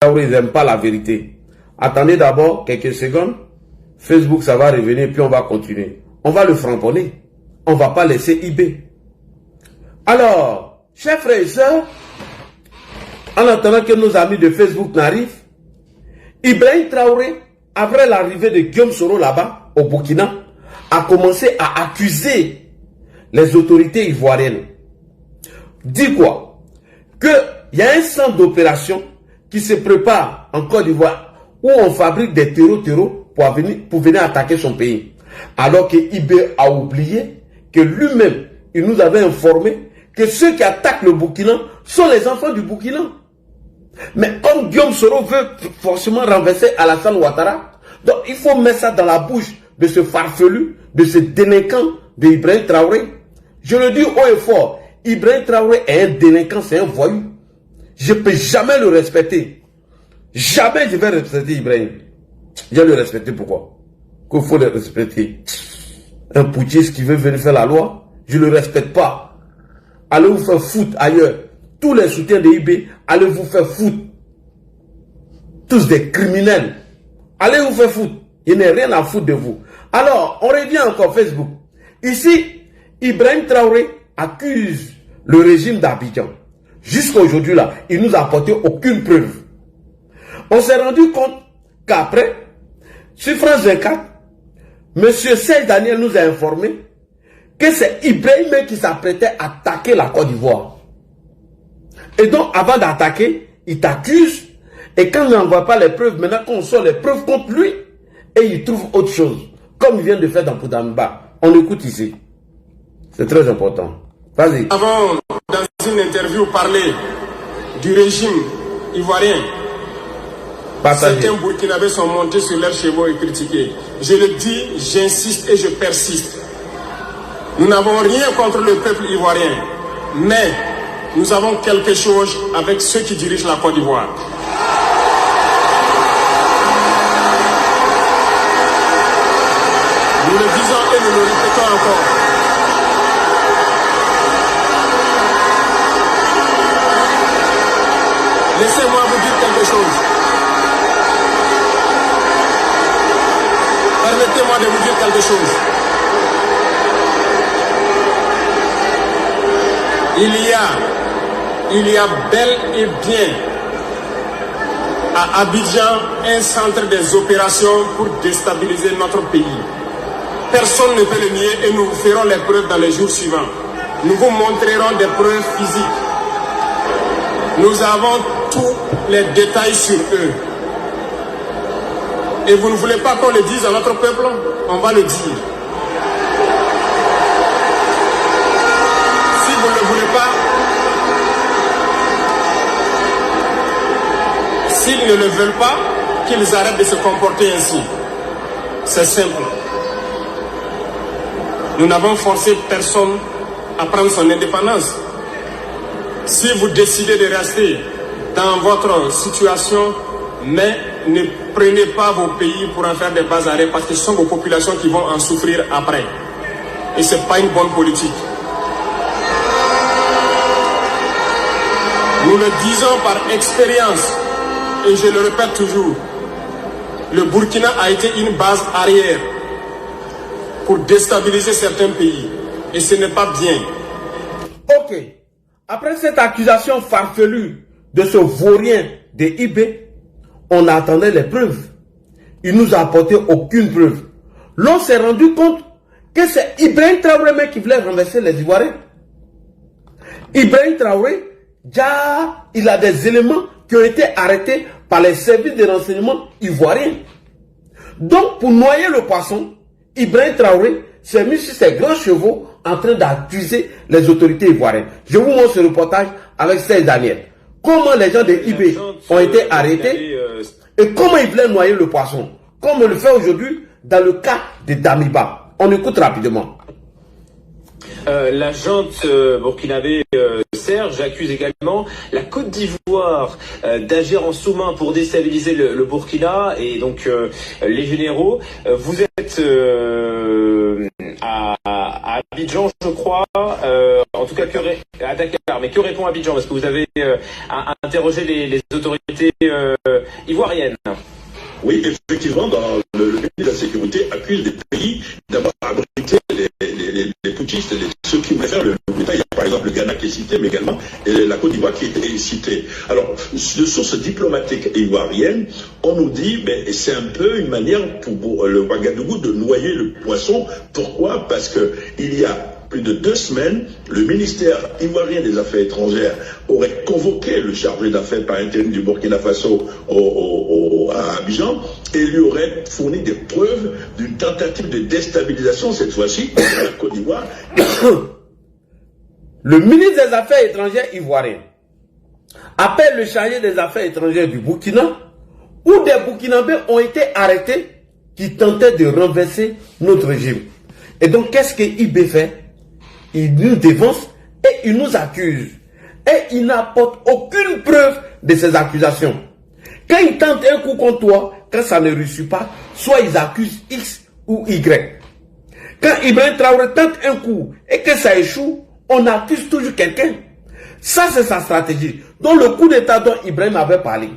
Ils n'aiment pas la vérité. Attendez d'abord quelques secondes. Facebook, ça va revenir, puis on va continuer. On va le framponner. On ne va pas laisser IB. Alors, chers frères et sœurs, en attendant que nos amis de Facebook n'arrivent, Ibrahim Traoré, après l'arrivée de Guillaume Soro là-bas, au Burkina, a commencé à accuser les autorités ivoiriennes. Dit quoi? Qu'il y a un centre d'opération qui se prépare en Côte d'Ivoire où on fabrique des terreaux pour venir attaquer son pays. Alors que Ibé a oublié que lui-même, il nous avait informé que ceux qui attaquent le Burkina sont les enfants du Burkina. Mais comme Guillaume Soro veut forcément renverser Alassane Ouattara, donc il faut mettre ça dans la bouche de ce farfelu, de ce délinquant de Ibrahim Traoré. Je le dis haut et fort, Ibrahim Traoré est un délinquant, c'est un voyou. Je ne peux jamais le respecter. Jamais je vais respecter Ibrahim. Je vais le respecter, pourquoi? Qu'il faut le respecter. Un putschiste qui veut venir faire la loi, je ne le respecte pas. Allez vous faire foutre ailleurs. Tous les soutiens de IB, allez vous faire foutre. Tous des criminels. Allez vous faire foutre. Il n'est rien à foutre de vous. Alors, on revient encore Facebook. Ici, Ibrahim Traoré accuse le régime d'Abidjan. Jusqu'à aujourd'hui, là, il ne nous a apporté aucune preuve. On s'est rendu compte qu'après, sur France 24, M. Serge Daniel nous a informé que c'est Ibrahim qui s'apprêtait à attaquer la Côte d'Ivoire. Et donc, avant d'attaquer, il t'accuse. Et quand il n'envoie pas les preuves, maintenant qu'on sort les preuves contre lui, et il trouve autre chose. Comme il vient de faire dans Poudamba. On écoute ici. C'est très important. Vas-y. Avant, dans une interview, parler du régime ivoirien. Certains Burkinabés sont montés sur leurs chevaux et critiqués. Je le dis, j'insiste et je persiste. Nous n'avons rien contre le peuple ivoirien, mais nous avons quelque chose avec ceux qui dirigent la Côte d'Ivoire. Nous le disons et nous le répétons encore. Laissez-moi vous dire quelque chose. Permettez-moi de vous dire quelque chose. Il y a bel et bien à Abidjan un centre des opérations pour déstabiliser notre pays. Personne ne peut le nier et nous ferons les preuves dans les jours suivants. Nous vous montrerons des preuves physiques. Nous avons tous les détails sur eux. Et vous ne voulez pas qu'on le dise à notre peuple? On va le dire. Si vous ne le voulez pas, s'ils ne le veulent pas, qu'ils arrêtent de se comporter ainsi. C'est simple. Nous n'avons forcé personne à prendre son indépendance. Si vous décidez de rester dans votre situation, mais ne prenez pas vos pays pour en faire des bazarets parce que ce sont vos populations qui vont en souffrir après. Et ce n'est pas une bonne politique. Nous le disons par expérience, et je le répète toujours, le Burkina a été une base arrière pour déstabiliser certains pays. Et ce n'est pas bien. Ok. Après cette accusation farfelue de ce vaurien de IB, on attendait les preuves. Il nous a apporté aucune preuve. L'on s'est rendu compte que c'est Ibrahim Traoré qui voulait renverser les Ivoiriens. Ibrahim Traoré, déjà, il a des éléments qui ont été arrêtés par les services de renseignement ivoiriens. Donc, pour noyer le poisson, Ibrahim Traoré s'est mis sur ses grands chevaux en train d'accuser les autorités ivoiriennes. Je vous montre ce reportage avec Serge Daniel. Comment les gens de IB ont été arrêtés et comment ils voulaient noyer le poisson. Comme on le fait aujourd'hui dans le cas de Damiba. On écoute rapidement. L'agente burkinabé Serge accuse également la Côte d'Ivoire d'agir en sous-main pour déstabiliser le Burkina et donc les généraux. Vous êtes à Abidjan, je crois. En tout cas, à Dakar, mais que répond Abidjan? Parce que vous avez interrogé les autorités ivoiriennes. Oui, effectivement, dans le ministère de la Sécurité accuse des pays d'avoir abrité les putschistes, ceux qui voulaient faire le coup d'État. Il y a par exemple le Ghana qui est cité, mais également la Côte d'Ivoire qui est citée. Alors, de sources diplomatiques ivoiriennes, on nous dit, mais c'est un peu une manière pour le Ouagadougou de noyer le poisson. Pourquoi? Parce que il y a plus de 2 semaines, le ministère ivoirien des Affaires étrangères aurait convoqué le chargé d'affaires par intérim du Burkina Faso à Abidjan et lui aurait fourni des preuves d'une tentative de déstabilisation, cette fois-ci, de la Côte d'Ivoire. Le ministre des Affaires étrangères ivoirien appelle le chargé des Affaires étrangères du Burkina, où des Burkinabés ont été arrêtés qui tentaient de renverser notre régime. Et donc, qu'est-ce que IB fait? Il nous dévance et il nous accuse. Et il n'apporte aucune preuve de ces accusations. Quand ils tentent un coup contre toi, quand ça ne réussit pas, soit ils accusent X ou Y. Quand Ibrahim Traoré tente un coup et que ça échoue, on accuse toujours quelqu'un. Ça, c'est sa stratégie. Donc, le coup d'État dont Ibrahim avait parlé,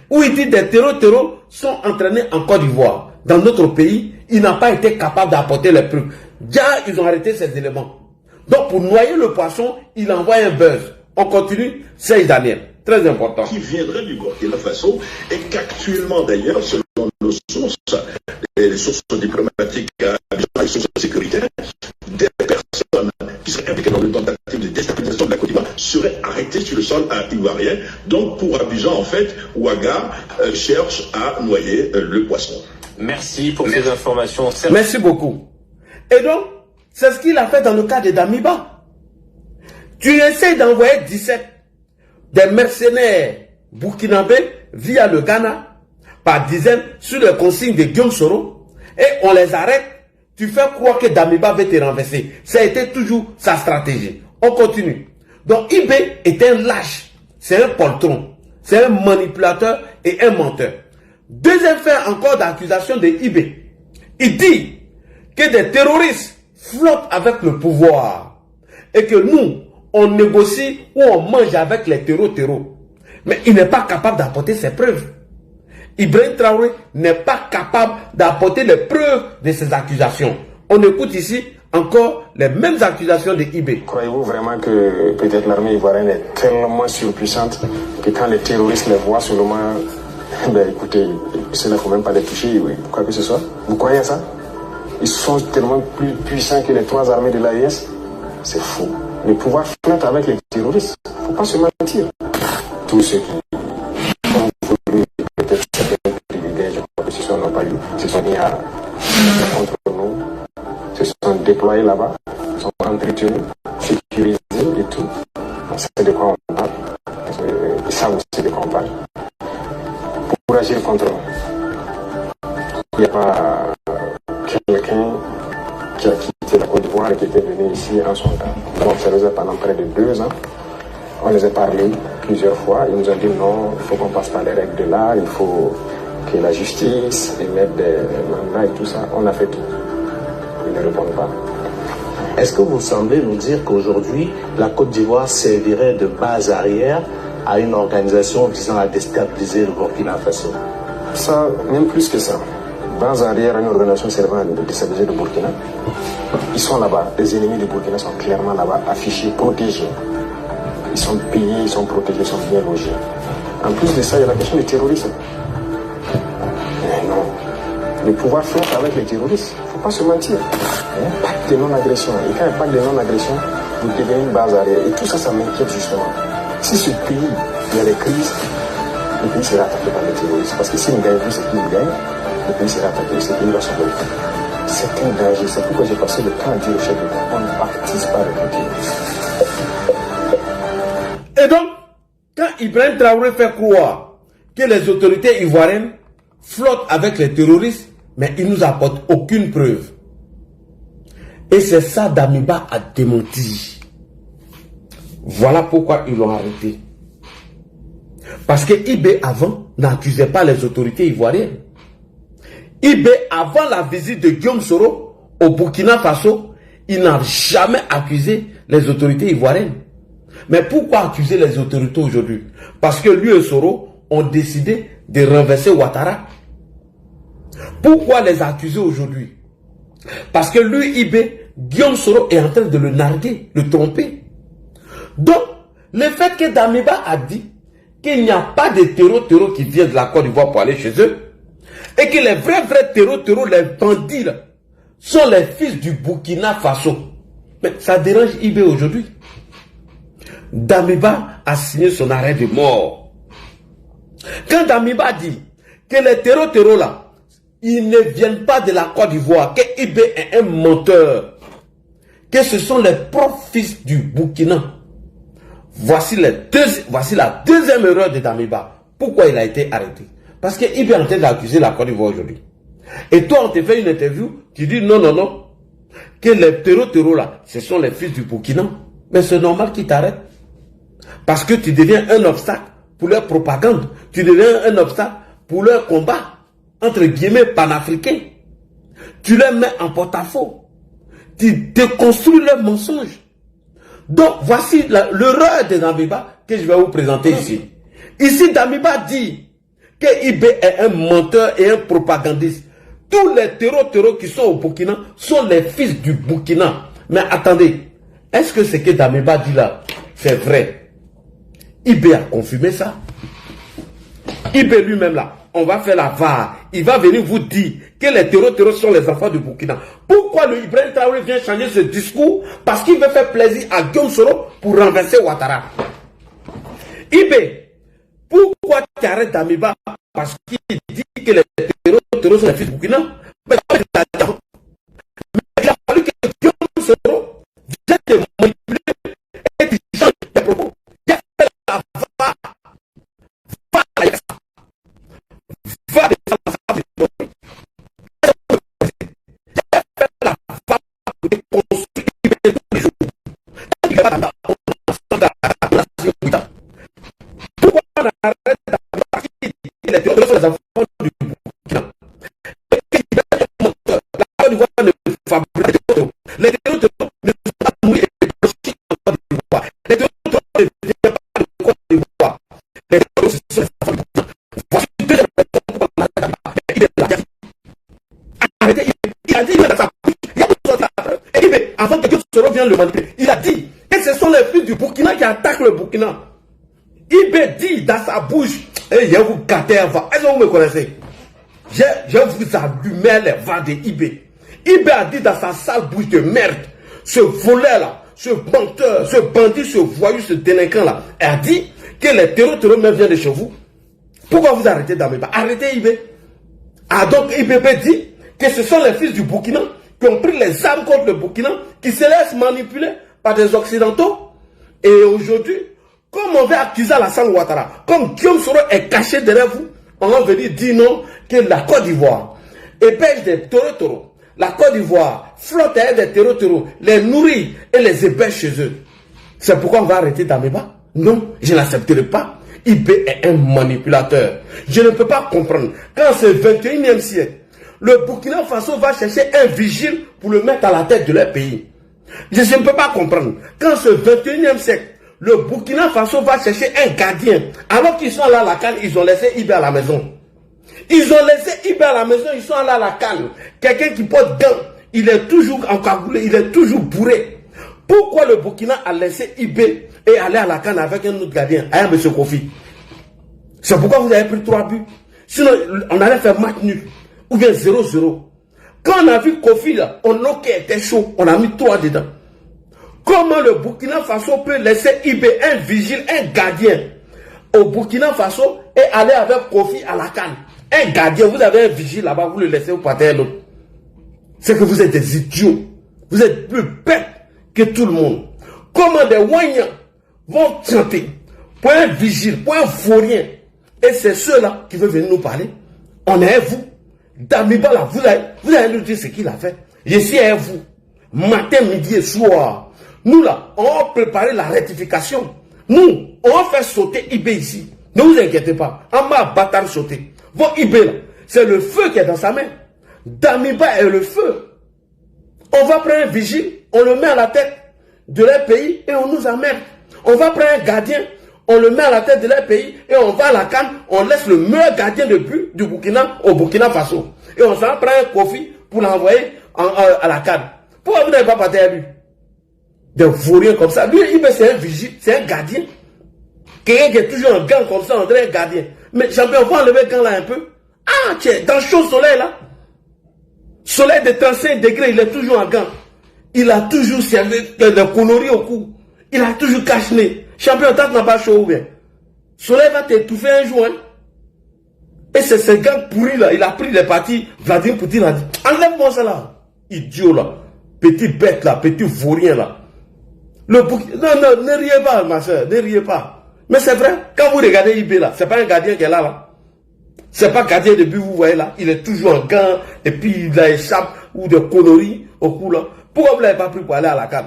où il dit des terreaux sont entraînés en Côte d'Ivoire. Dans notre pays, il n'a pas été capable d'apporter les preuves. Déjà, ils ont arrêté ces éléments. Donc, pour noyer le poisson, il envoie un buzz. On continue, c'est Daniel. Très important. Qui viendrait du Burkina Faso et qu'actuellement, d'ailleurs, selon nos sources, les sources diplomatiques, les sources sécuritaires, des personnes qui seraient impliquées dans le tentative de déstabilisation de la Côte d'Ivoire seraient arrêtées sur le sol ivoirien. Donc, pour Abidjan, en fait, Ouaga cherche à noyer le poisson. Merci pour ces informations. Merci beaucoup. Et donc, c'est ce qu'il a fait dans le cas de Damiba. Tu essaies d'envoyer 17 des mercenaires burkinabés via le Ghana par dizaines sur les consignes de Guillaume Soro et on les arrête. Tu fais croire que Damiba va te renverser. Ça a été toujours sa stratégie. On continue. Donc IB est un lâche. C'est un poltron. C'est un manipulateur et un menteur. Deuxième fait encore d'accusation de IB. Il dit que des terroristes flottent avec le pouvoir et que nous, on négocie ou on mange avec les terreaux. Mais il n'est pas capable d'apporter ses preuves. Ibrahim Traoré n'est pas capable d'apporter les preuves de ces accusations. On écoute ici encore les mêmes accusations de IB. Croyez-vous vraiment que peut-être l'armée ivoirienne est tellement surpuissante que quand les terroristes les voient seulement, ben écoutez, cela ne faut même pas les toucher, oui, quoi que ce soit. Vous croyez à ça? Ils sont tellement plus puissants que les 3 armées de l'AES. C'est faux. Le pouvoir flotte avec les terroristes. Il ne faut pas se mentir. Tous ceux qui ont voulu peut-être certains privilèges que ce soit n'ont pas eu, se sont mis à contre nous, se sont déployés là-bas, sont entretenus, sécurisés et tout. C'est de quoi on parle. Ils savent aussi de quoi on parle. Pour agir contre nous, il n'y a pas quelqu'un qui a quitté la Côte d'Ivoire et qui était venu ici en son temps. Donc, ça faisait pendant près de 2 ans. On les a parlé plusieurs fois. Ils nous ont dit non, il faut qu'on passe par les règles de l'art, il faut que la justice émette des mandats et tout ça. On a fait tout. Ils ne répondent pas. Est-ce que vous semblez nous dire qu'aujourd'hui, la Côte d'Ivoire servirait de base arrière à une organisation visant à déstabiliser le Burkina Faso? Ça, même plus que ça. Base arrière à une organisation servant à déstabiliser le Burkina. Ils sont là-bas. Les ennemis du Burkina sont clairement là-bas, affichés, protégés. Ils sont payés, ils sont protégés, ils sont bien logés. En plus de ça, il y a la question du terrorisme. Mais non. Le pouvoir flotte avec les terroristes. Il ne faut pas se mentir. Il y a un pacte de non-agression. Et quand il y a un pacte de non-agression, vous devenez une base arrière. Et tout ça, ça m'inquiète justement. Si ce pays, il y a des crises, le pays sera attaqué par les terroristes. Parce que s'il ne gagne plus ce qu'il gagne, le pays sera attaqué, ce pays va s'envoler. C'est un danger. C'est pourquoi j'ai passé le temps à dire au chef d'État, on ne participe pas avec les terroristes. Et donc, quand Ibrahim Traoré fait croire que les autorités ivoiriennes flottent avec les terroristes, mais il ne nous apporte aucune preuve. Et c'est ça Damiba a démenti. Voilà pourquoi ils l'ont arrêté. Parce que IB avant n'accusait pas les autorités ivoiriennes. IB avant la visite de Guillaume Soro au Burkina Faso, il n'a jamais accusé les autorités ivoiriennes. Mais pourquoi accuser les autorités aujourd'hui? Parce que lui et Soro ont décidé de renverser Ouattara. Pourquoi les accuser aujourd'hui? Parce que lui, Ibé, Guillaume Soro est en train de le narguer, le tromper. Donc, le fait que Damiba a dit qu'il n'y a pas de terreaux qui viennent de la Côte d'Ivoire pour aller chez eux, et que les vrais terreaux, les bandits, là, sont les fils du Burkina Faso. Mais ça dérange Ibé aujourd'hui. Damiba a signé son arrêt de mort. Quand Damiba dit que les terreaux là, ils ne viennent pas de la Côte d'Ivoire, que Ibé est un menteur, que ce sont les propres fils du Burkina. Voici la deuxième erreur de Damiba. Pourquoi il a été arrêté? Parce que Ibé est en train d'accuser la Côte d'Ivoire aujourd'hui. Et toi, on te fait une interview, tu dis non, que les terreaux là, ce sont les fils du Burkina. Mais c'est normal qu'ils t'arrêtent. Parce que tu deviens un obstacle pour leur propagande. Tu deviens un obstacle pour leur combat, entre guillemets, panafricain. Tu les mets en porte-à-faux. Tu déconstruis leurs mensonges. Donc, voici l'erreur de Damiba que je vais vous présenter ici. Ici, Damiba dit que Ibé est un menteur et un propagandiste. Tous les terreaux qui sont au Burkina sont les fils du Burkina. Mais attendez, est-ce que ce que Damiba dit là, c'est vrai? Ibé a confirmé ça. Ibé lui-même là, on va faire la VAR. Il va venir vous dire que les terreaux sont les enfants du Burkina. Pourquoi le Ibrahim Traoré vient changer ce discours? Parce qu'il veut faire plaisir à Guillaume Soro pour renverser Ouattara. Ibé, pourquoi tu arrêtes Damiba? Parce qu'il dit que les terreaux sont les fils du Burkina. Mais il a fallu que Guillaume Soro vienne te manipuler et tu changes tes propos. Il a fait la VAR. Va de la pourquoi on arrête les terroristes sur les enfants du Burkina? La Côte d'Ivoire ne fabrique les terroristes ne sont pas mouillés et blanchis en Côte d'Ivoire. Les terroristes ne viennent pas de Côte d'Ivoire. Les terroristes sont les enfants du Burkina. Voici deux raisons pour l'arrêter. Arrêtez, il a dit, il a sa bouche. Il y a d'autres choses. Et avant que Dieu se revienne le manipuler, il a dit que ce sont les fils du Burkina qui attaquent le Burkina. Ibé dit dans sa bouche, et je vais vous gâter avant. Est-ce que vous me connaissez? Je vous allumé les vents de Ibé. Ibé a dit dans sa sale bouche de merde, ce voleur là, ce menteur, ce bandit, ce voyou, ce délinquant là, elle a dit que les terreaux même viennent de chez vous. Pourquoi vous arrêtez Damiba? Arrêtez Ibé. Ah donc Ibé dit que ce sont les fils du Burkina qui ont pris les armes contre le Burkina, qui se laissent manipuler par des Occidentaux. Et aujourd'hui, comme on veut accuser Alassane Ouattara, comme Guillaume Soro est caché derrière vous, on va venir dire non, que la Côte d'Ivoire héberge des terreaux. La Côte d'Ivoire flotte des terreaux, les nourrit et les héberge chez eux. C'est pourquoi on va arrêter Damiba? Non, je n'accepterai pas. Ibé est un manipulateur. Je ne peux pas comprendre. Quand c'est le 21e siècle, le Burkina Faso va chercher un vigile pour le mettre à la tête de leur pays. Je ne peux pas comprendre. Quand c'est le 21e siècle, le Burkina Faso va chercher un gardien. Alors qu'ils sont là à la canne, ils ont laissé Ibé à la maison. Ils ont laissé Ibé à la maison, ils sont là à la canne. Quelqu'un qui porte gants, il est toujours encagoulé, il est toujours bourré. Pourquoi le Burkina a laissé Ibé et aller à la canne avec un autre gardien, M. Kofi? C'est pourquoi vous avez pris 3 buts. Sinon, on allait faire match nul. Ou bien 0-0. Quand on a vu Kofi là, on était chaud, on a mis 3 dedans. Comment le Burkina Faso peut laisser Ibé, un vigile, un gardien au Burkina Faso et aller avec Kofi à la canne? Un gardien, vous avez un vigile là-bas, vous le laissez, vous partez à l'autre. C'est que vous êtes des idiots. Vous êtes plus bêtes que tout le monde. Comment des Wanyans vont chanter pour un vigile, pour un vaurien? Et c'est ceux-là qui veulent venir nous parler. On est à vous. Damiba là, vous allez nous dire ce qu'il a fait. Je suis à vous. Matin, midi et soir. Nous là, on va préparer la rectification. Nous, on va faire sauter Ibé ici. Ne vous inquiétez pas. On va bâtard sauter. Bon, Ibé là, c'est le feu qui est dans sa main. Damiba est le feu. On va prendre un vigile on le met à la tête de leur pays et on nous emmerde. On va prendre un gardien, on le met à la tête de leur pays et on va à la CAN, on laisse le meilleur gardien de but du Burkina au Burkina Faso. Et on s'en prend un Kofi pour l'envoyer à la CAN. Pourquoi vous n'avez pas parlé à lui? Des vauriens comme ça. Lui, c'est un vigile, c'est un gardien. Quelqu'un qui est toujours en gant comme ça, on dirait un gardien. Mais champion, on va enlever le gant là un peu. Ah, tiens, dans le chaud soleil là. Soleil de 35 degrés, il est toujours en gant. Il a toujours servi de coloris au cou. Il a toujours caché. Champion, tant n'a pas chaud ou bien. Soleil va t'étouffer un jour. Hein? Et c'est ce gars pourri là. Il a pris les parties. Vladimir Poutine a dit enlève-moi ça là. Idiot là. Petit bête là. Petit vaurien là. Non, ne riez pas, ma soeur. Ne riez pas. Mais c'est vrai. Quand vous regardez IB là, c'est pas un gardien qui est là. C'est pas gardien de but, vous voyez là. Il est toujours en gants. Et puis il a échappe ou de coloris au cou là. Pourquoi vous ne l'avez pas pris pour aller à la CAN?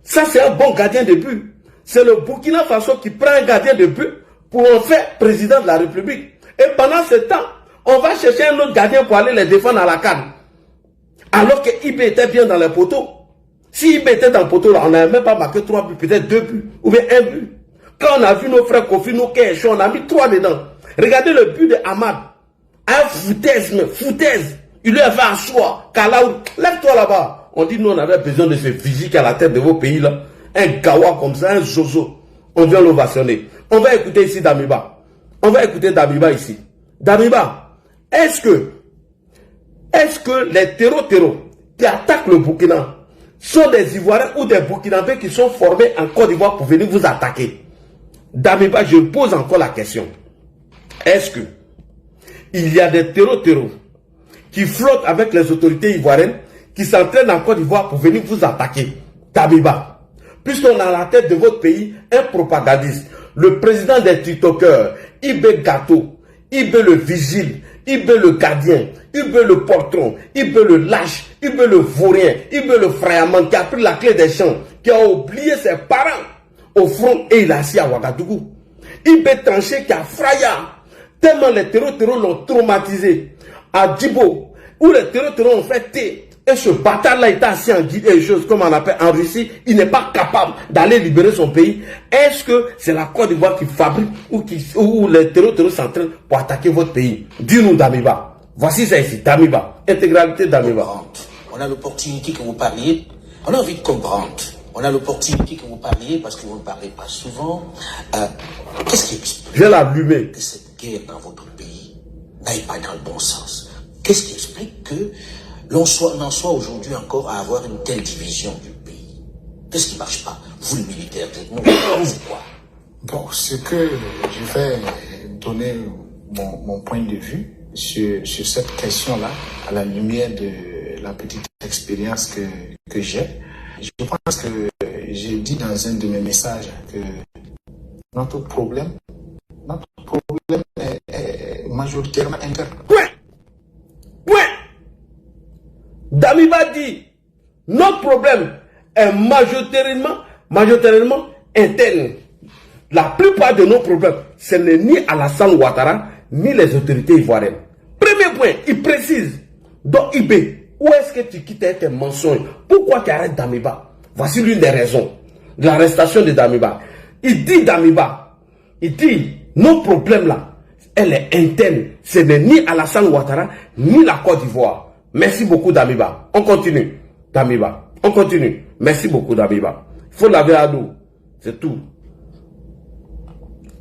Ça, c'est un bon gardien de but. C'est le Burkina Faso qui prend un gardien de but pour en faire président de la République. Et pendant ce temps, on va chercher un autre gardien pour aller les défendre à la CAN. Alors que IB était bien dans les poteaux. Si IB était dans le poteau, là, on n'avait même pas marqué 3 buts, peut-être 2 buts, ou bien 1 but. Quand on a vu nos frères Kofi, nos Kecho, on a mis 3 dedans. Regardez le but de Ahmad. Un foutaise. Il lui a fait asseoir. Kalaou, lève-toi là-bas. On dit, nous, on avait besoin de ce physique à la tête de vos pays, là. Un gawa comme ça, un zozo. On vient l'ovationner. On va écouter ici Damiba. On va écouter Damiba ici. Damiba, est-ce que les terreaux qui attaquent le Burkina sont des Ivoiriens ou des Burkinabés qui sont formés en Côte d'Ivoire pour venir vous attaquer? Damiba, je pose encore la question. Est-ce que il y a des terreaux qui flottent avec les autorités ivoiriennes qui s'entraînent en Côte d'Ivoire pour venir vous attaquer? Damiba, puisqu'on a à la tête de votre pays un propagandiste, le président des TikTokers, IB Gâteau, IB le vigile, IB le gardien, IB le portron, IB le lâche, IB le vaurien, IB le frayamant qui a pris la clé des champs, qui a oublié ses parents au front et il a assis à Ouagadougou. IB tranché qui a frayaillé, tellement les terreaux l'ont traumatisé. À Djibo, où les terreaux ont fait thé, et ce bâtard-là est assis en guide et choses comme on appelle en Russie, il n'est pas capable d'aller libérer son pays. Est-ce que c'est la Côte d'Ivoire qui fabrique ou les terreaux s'entraînent pour attaquer votre pays? Dis-nous, Damiba. Voici ça ici, Damiba. Intégralité Damiba. On a l'opportunité que vous parliez. On a envie de comprendre. On a l'opportunité que vous parliez parce que vous ne parlez pas souvent. Qu'est-ce qui explique Je l'ai allumé que cette guerre dans votre pays n'aille pas dans le bon sens? Qu'est-ce qui explique que l'on en soit aujourd'hui encore à avoir une telle division du pays? Qu'est-ce qui ne marche pas? Vous, le militaire, dites-nous, c'est quoi? Bon, ce que je vais donner mon point de vue sur cette question-là, à la lumière de la petite expérience que j'ai, je pense que j'ai dit dans un de mes messages que notre problème est majoritairement interne. Damiba dit, notre problème est majoritairement interne. La plupart de nos problèmes, ce n'est ni Alassane Ouattara, ni les autorités ivoiriennes. Premier point, il précise, donc IB, où est-ce que tu quittes tes mensonges? Pourquoi tu arrêtes Damiba? Voici l'une des raisons de l'arrestation de Damiba. Il dit Damiba, il dit, nos problèmes là, elle est interne. Ce n'est ni Alassane Ouattara, ni la Côte d'Ivoire. Merci beaucoup Damiba. On continue. Damiba. On continue. Merci beaucoup Damiba. Il faut laver à l'eau. C'est tout.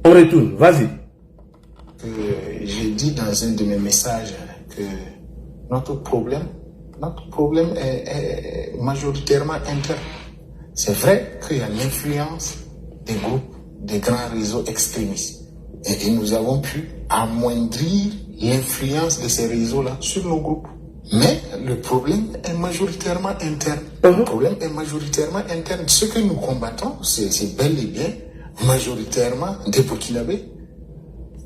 On retourne. Vas-y. J'ai dit dans un de mes messages que notre problème est majoritairement interne. C'est vrai qu'il y a l'influence des groupes, des grands réseaux extrémistes. Et nous avons pu amoindrir l'influence de ces réseaux-là sur nos groupes. Mais le problème est majoritairement interne. Le problème est majoritairement interne. Ce que nous combattons, c'est bel et bien majoritairement des Burkinabés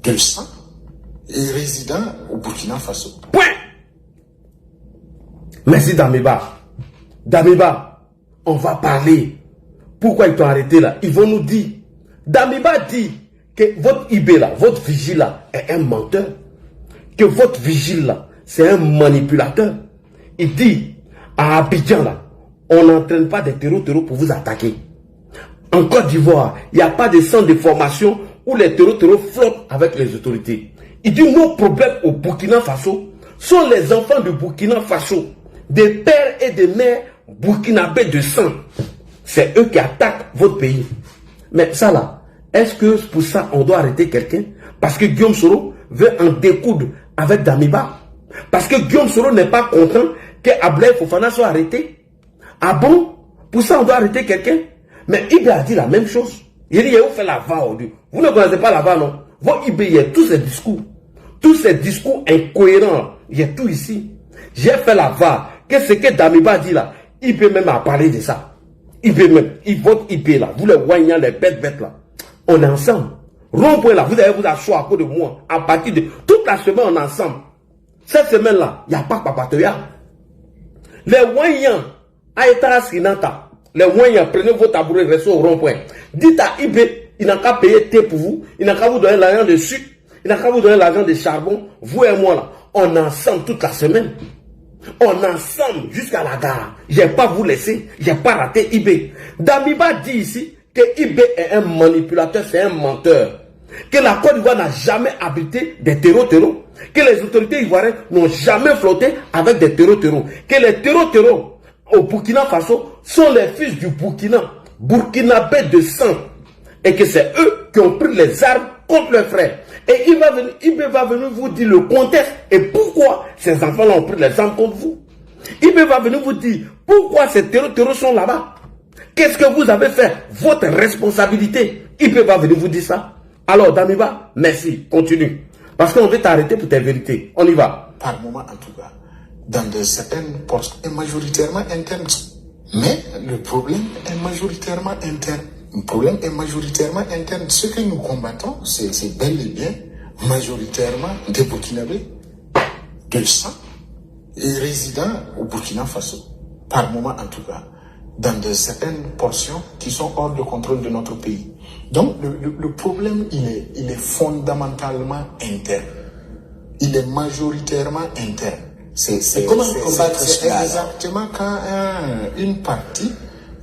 de sang et résidents au Burkina Faso. Point. Merci Damiba. Damiba, on va parler. Pourquoi ils t'ont arrêté là? Ils vont nous dire. Damiba dit que votre IB là, votre vigile là, est un menteur. Que votre vigile là, c'est un manipulateur. Il dit, à Abidjan là, on n'entraîne pas des terreaux pour vous attaquer. En Côte d'Ivoire, il n'y a pas de centre de formation où les terreaux flottent avec les autorités. Il dit nos problèmes au Burkina Faso sont les enfants de Burkina Faso, des pères et des mères burkinabés de sang. C'est eux qui attaquent votre pays. Mais ça là, est-ce que pour ça on doit arrêter quelqu'un? Parce que Guillaume Soro veut en découdre avec Damiba? Parce que Guillaume Soro n'est pas content que Ablaye Fofana soit arrêté? Ah bon? Pour ça on doit arrêter quelqu'un? Mais Ibé a dit la même chose. Il dit, vous faites la VA aujourd'hui. Vous ne connaissez pas la VA, non? Votre Ibé, il y a tous ces discours incohérents. Il y a tout ici. J'ai fait la VA. Qu'est-ce que Damiba dit là? Ibé même a parlé de ça. Ibé même. Il vote Ibé là. Vous les voyez, les bêtes là. On est ensemble. Rond-point là. Vous allez vous asseoir à côté de moi. À partir de toute la semaine, on est ensemble. Cette semaine-là, il n'y a pas Papatoya. Les voyants, Aïtara Srinanta. Les moyens, prenez vos tabourets, restez au rond-point. Dites à Ibé, il n'a qu'à payer thé pour vous, il n'a qu'à vous donner l'argent de sucre, il n'a qu'à vous donner l'argent de charbon. Vous et moi là, on est ensemble toute la semaine. On est ensemble jusqu'à la gare. Je n'ai pas vous laisser, je n'ai pas raté Ibé. Damiba dit ici que Ibé est un manipulateur, c'est un menteur. Que la Côte d'Ivoire n'a jamais abrité des terreaux. Que les autorités ivoiriennes n'ont jamais flotté avec des terreaux. Que les terreaux au Burkina Faso sont les fils du Burkina, burkinabés de sang, et que c'est eux qui ont pris les armes contre leurs frères. Et Ibé va venir vous dire le contexte et pourquoi ces enfants-là ont pris les armes contre vous. Ibé va venir vous dire pourquoi ces terreaux sont là-bas. Qu'est-ce que vous avez fait? Votre responsabilité. Ibé va venir vous dire ça. Alors Damiba, merci, continue. Parce qu'on veut t'arrêter pour tes vérités. On y va. Par moment en tout cas. Dans certaines portions, et majoritairement internes. Mais le problème est majoritairement interne. Le problème est majoritairement interne. Ce que nous combattons, c'est bel et bien majoritairement des Burkinabés de sang et résidents au Burkina Faso. Par moment en tout cas. Dans certaines portions qui sont hors de contrôle de notre pays. Donc le problème, il est fondamentalement interne. Il est majoritairement interne. C'est exactement quand une partie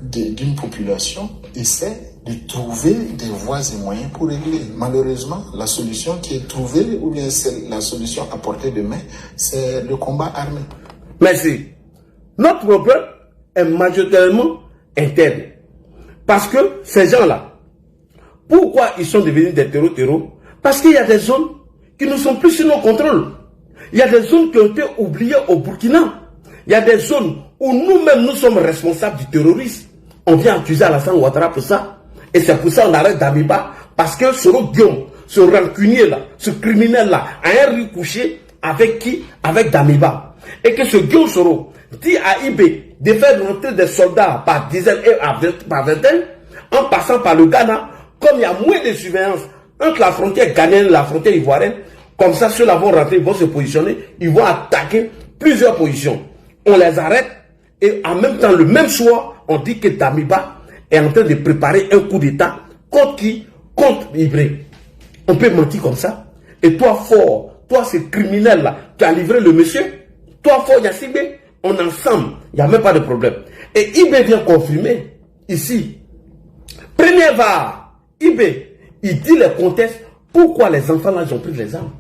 d'une population essaie de trouver des voies et moyens pour régler. Malheureusement, la solution qui est trouvée, ou bien c'est la solution à portée de main, c'est le combat armé. Merci. Notre problème est majoritairement interne. Parce que ces gens-là, pourquoi ils sont devenus des terreaux? Parce qu'il y a des zones qui ne sont plus sous nos contrôles. Il y a des zones qui ont été oubliées au Burkina. Il y a des zones où nous-mêmes nous sommes responsables du terrorisme. On vient accuser Alassane Ouattara pour ça. Et c'est pour ça qu'on arrête Damiba. Parce que Soro Guillaume, ce rancunier là, ce criminel là, a un riz couché avec qui? Avec Damiba. Et que ce Guillaume Soro dit à Ibé de faire rentrer des soldats par dizaines et par vingtaine, en passant par le Ghana, comme il y a moins de surveillance entre la frontière ghanéenne et la frontière ivoirienne. Comme ça, ceux-là vont rentrer, ils vont se positionner, ils vont attaquer plusieurs positions. On les arrête et en même temps, le même soir, on dit que Damiba est en train de préparer un coup d'État contre qui? Contre Ibé. On peut mentir comme ça. Et toi, fort, toi, ce criminel-là, tu as livré le monsieur. Toi, fort, Yassibé, on est ensemble. Il n'y a même pas de problème. Et Ibé vient confirmer ici. Premier VAR, Ibé, il dit le contexte. Pourquoi les enfants là ont pris les armes?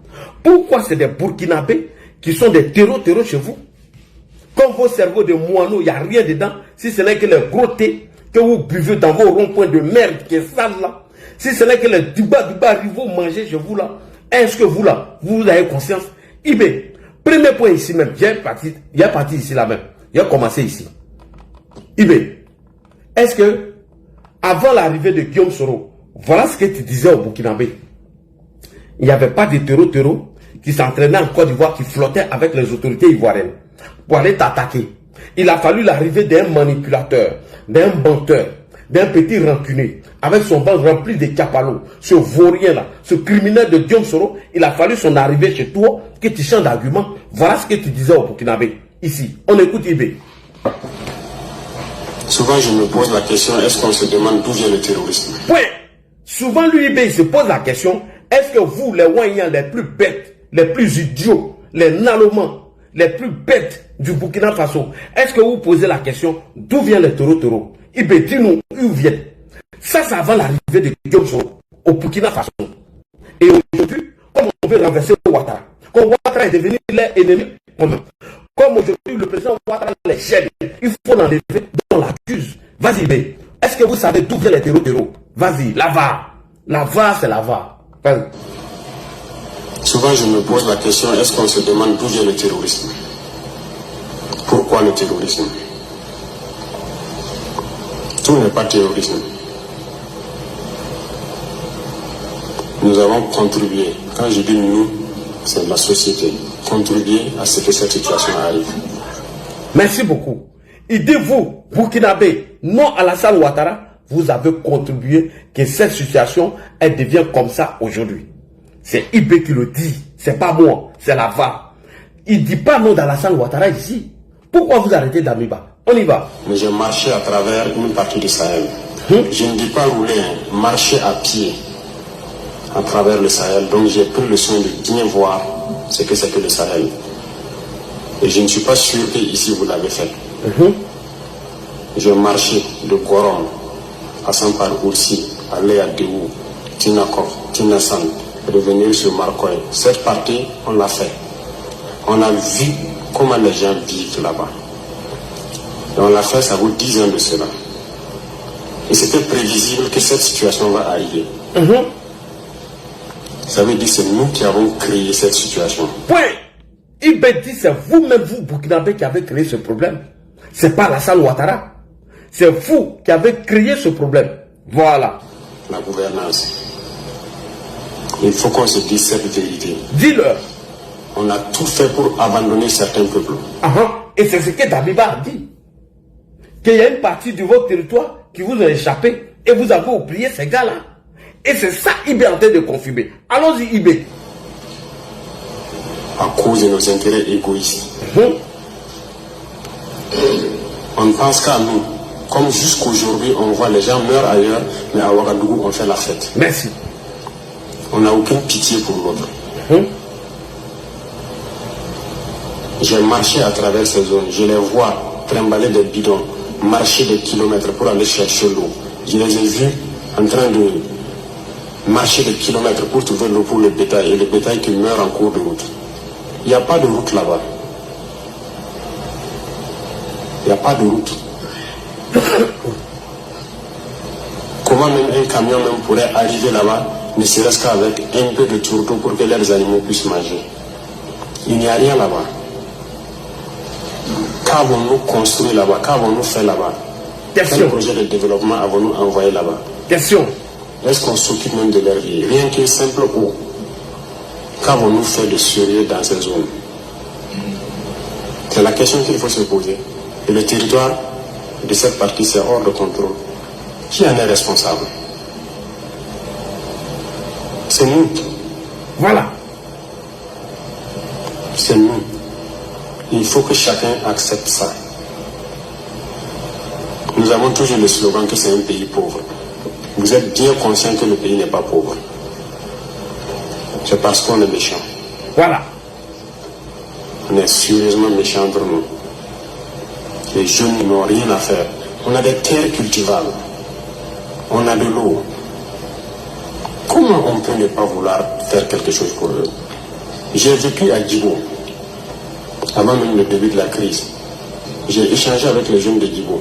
Pourquoi c'est des Burkinabés qui sont des terreaux chez vous? Comme vos cerveaux de moineaux, il n'y a rien dedans. Si ce n'est que les gros thé que vous buvez dans vos ronds-points de merde qui est sale là. Si ce n'est que les duba rivaux mangés chez vous là. Est-ce que vous là, vous avez conscience? Ibé, premier point ici même. Il y a parti ici là même. Il a commencé ici. Ibé, est-ce que avant l'arrivée de Guillaume Soro, voilà ce que tu disais au Burkinabé. Il n'y avait pas de terreaux qui s'entraînaient en Côte d'Ivoire, qui flottaient avec les autorités ivoiriennes pour aller t'attaquer. Il a fallu l'arrivée d'un manipulateur, d'un menteur, d'un petit rancunier, avec son ventre rempli de capalos, ce vaurien là, ce criminel de Guillaume Soro. Il a fallu son arrivée chez toi, que tu changes d'argument. Voilà ce que tu disais au Burkinabé. Ici, on écoute Ibé. Souvent, je me pose la question, est-ce qu'on se demande d'où vient le terrorisme? Point. Souvent, lui, Ibé, il se pose la question, est-ce que vous, les Wanyans les plus bêtes, les plus idiots, les Nalomans, les plus bêtes du Burkina Faso, est-ce que vous posez la question d'où viennent les taureaux? Ibé, dis-nous où viennent. Ça, c'est avant l'arrivée de Guillaume Soro au Burkina Faso. Et aujourd'hui, comme on veut renverser Ouattara, comme Ouattara est devenu leur ennemi commun, comme aujourd'hui le président Ouattara les gêne, il faut l'enlever, on l'accuse. Vas-y, Ibé, est-ce que vous savez d'où viennent les taureaux? Vas-y, la VAR. La VAR, c'est la VAR. Souvent, je me pose la question, est-ce qu'on se demande d'où vient le terrorisme? Pourquoi le terrorisme? Tout n'est pas terrorisme. Nous avons contribué, quand je dis nous, c'est la société, contribué à ce que cette situation arrive. Merci beaucoup. Il dit vous, Burkinabé, non Alassane Ouattara, vous avez contribué que cette situation, elle devient comme ça aujourd'hui. C'est Ibé qui le dit, c'est pas moi, c'est la VAR. Il ne dit pas non d'Alassane Ouattara ici. Pourquoi vous arrêtez d'Amiba? On y va. Mais j'ai marché à travers une partie du Sahel. Je ne dis pas rouler, marcher à pied à travers le Sahel. Donc j'ai pris le soin de bien voir ce que c'est que le Sahel. Et je ne suis pas sûr que ici vous l'avez fait. J'ai marché de Gorom, passant par Oursi, aller à Déou, Tinakov, Tinasan, revenir sur Marcoy. Cette partie, on l'a fait. On a vu comment les gens vivent là-bas. Et on l'a fait, ça vaut 10 ans de cela. Et c'était prévisible que cette situation va arriver. Ça veut dire que c'est nous qui avons créé cette situation. Point. Ibé dit c'est vous-même, vous, Burkinabé, qui avez créé ce problème. C'est pas Alassane Ouattara. C'est vous qui avez créé ce problème. Voilà. La gouvernance. Il faut qu'on se dise cette vérité. Dis-leur. On a tout fait pour abandonner certains peuples. Et c'est ce que Damiba a dit. Qu'il y a une partie de votre territoire qui vous a échappé et vous avez oublié ces gars-là. Et c'est ça Ibé est en train de confirmer. Allons-y, Ibé. À cause de nos intérêts égoïstes. On ne pense qu'à nous. Comme jusqu'aujourd'hui, on voit les gens meurent ailleurs, mais à Ouagadougou, on fait la fête. Merci. On n'a aucune pitié pour l'autre. J'ai marché à travers ces zones. Je les vois trimballer des bidons, marcher des kilomètres pour aller chercher l'eau. Je les ai vus en train de marcher des kilomètres pour trouver l'eau pour le bétail, et le bétail qui meurt en cours de route. Il n'y a pas de route là-bas. Il n'y a pas de route. Comment même un camion même pourrait arriver là-bas, ne serait-ce qu'avec un peu de tourteau pour que leurs animaux puissent manger? Il n'y a rien là-bas. Qu'avons-nous construit là-bas? Qu'avons-nous fait là-bas? Quel projet de développement avons-nous envoyé là-bas? Question. Est-ce qu'on s'occupe même de leur vie? Rien qu'une simple eau. Qu'avons-nous fait de sérieux dans ces zones? C'est la question qu'il faut se poser. Et le territoire de cette partie, c'est hors de contrôle. Qui en est responsable? C'est nous. Voilà. C'est nous. Il faut que chacun accepte ça. Nous avons toujours le slogan que c'est un pays pauvre. Vous êtes bien conscient que le pays n'est pas pauvre. C'est parce qu'on est méchant. Voilà. On est sérieusement méchants entre nous. Les jeunes n'ont rien à faire. On a des terres cultivables. On a de l'eau. Comment on peut ne pas vouloir faire quelque chose pour eux? J'ai vécu à Djibo, avant même le début de la crise. J'ai échangé avec les jeunes de Djibo.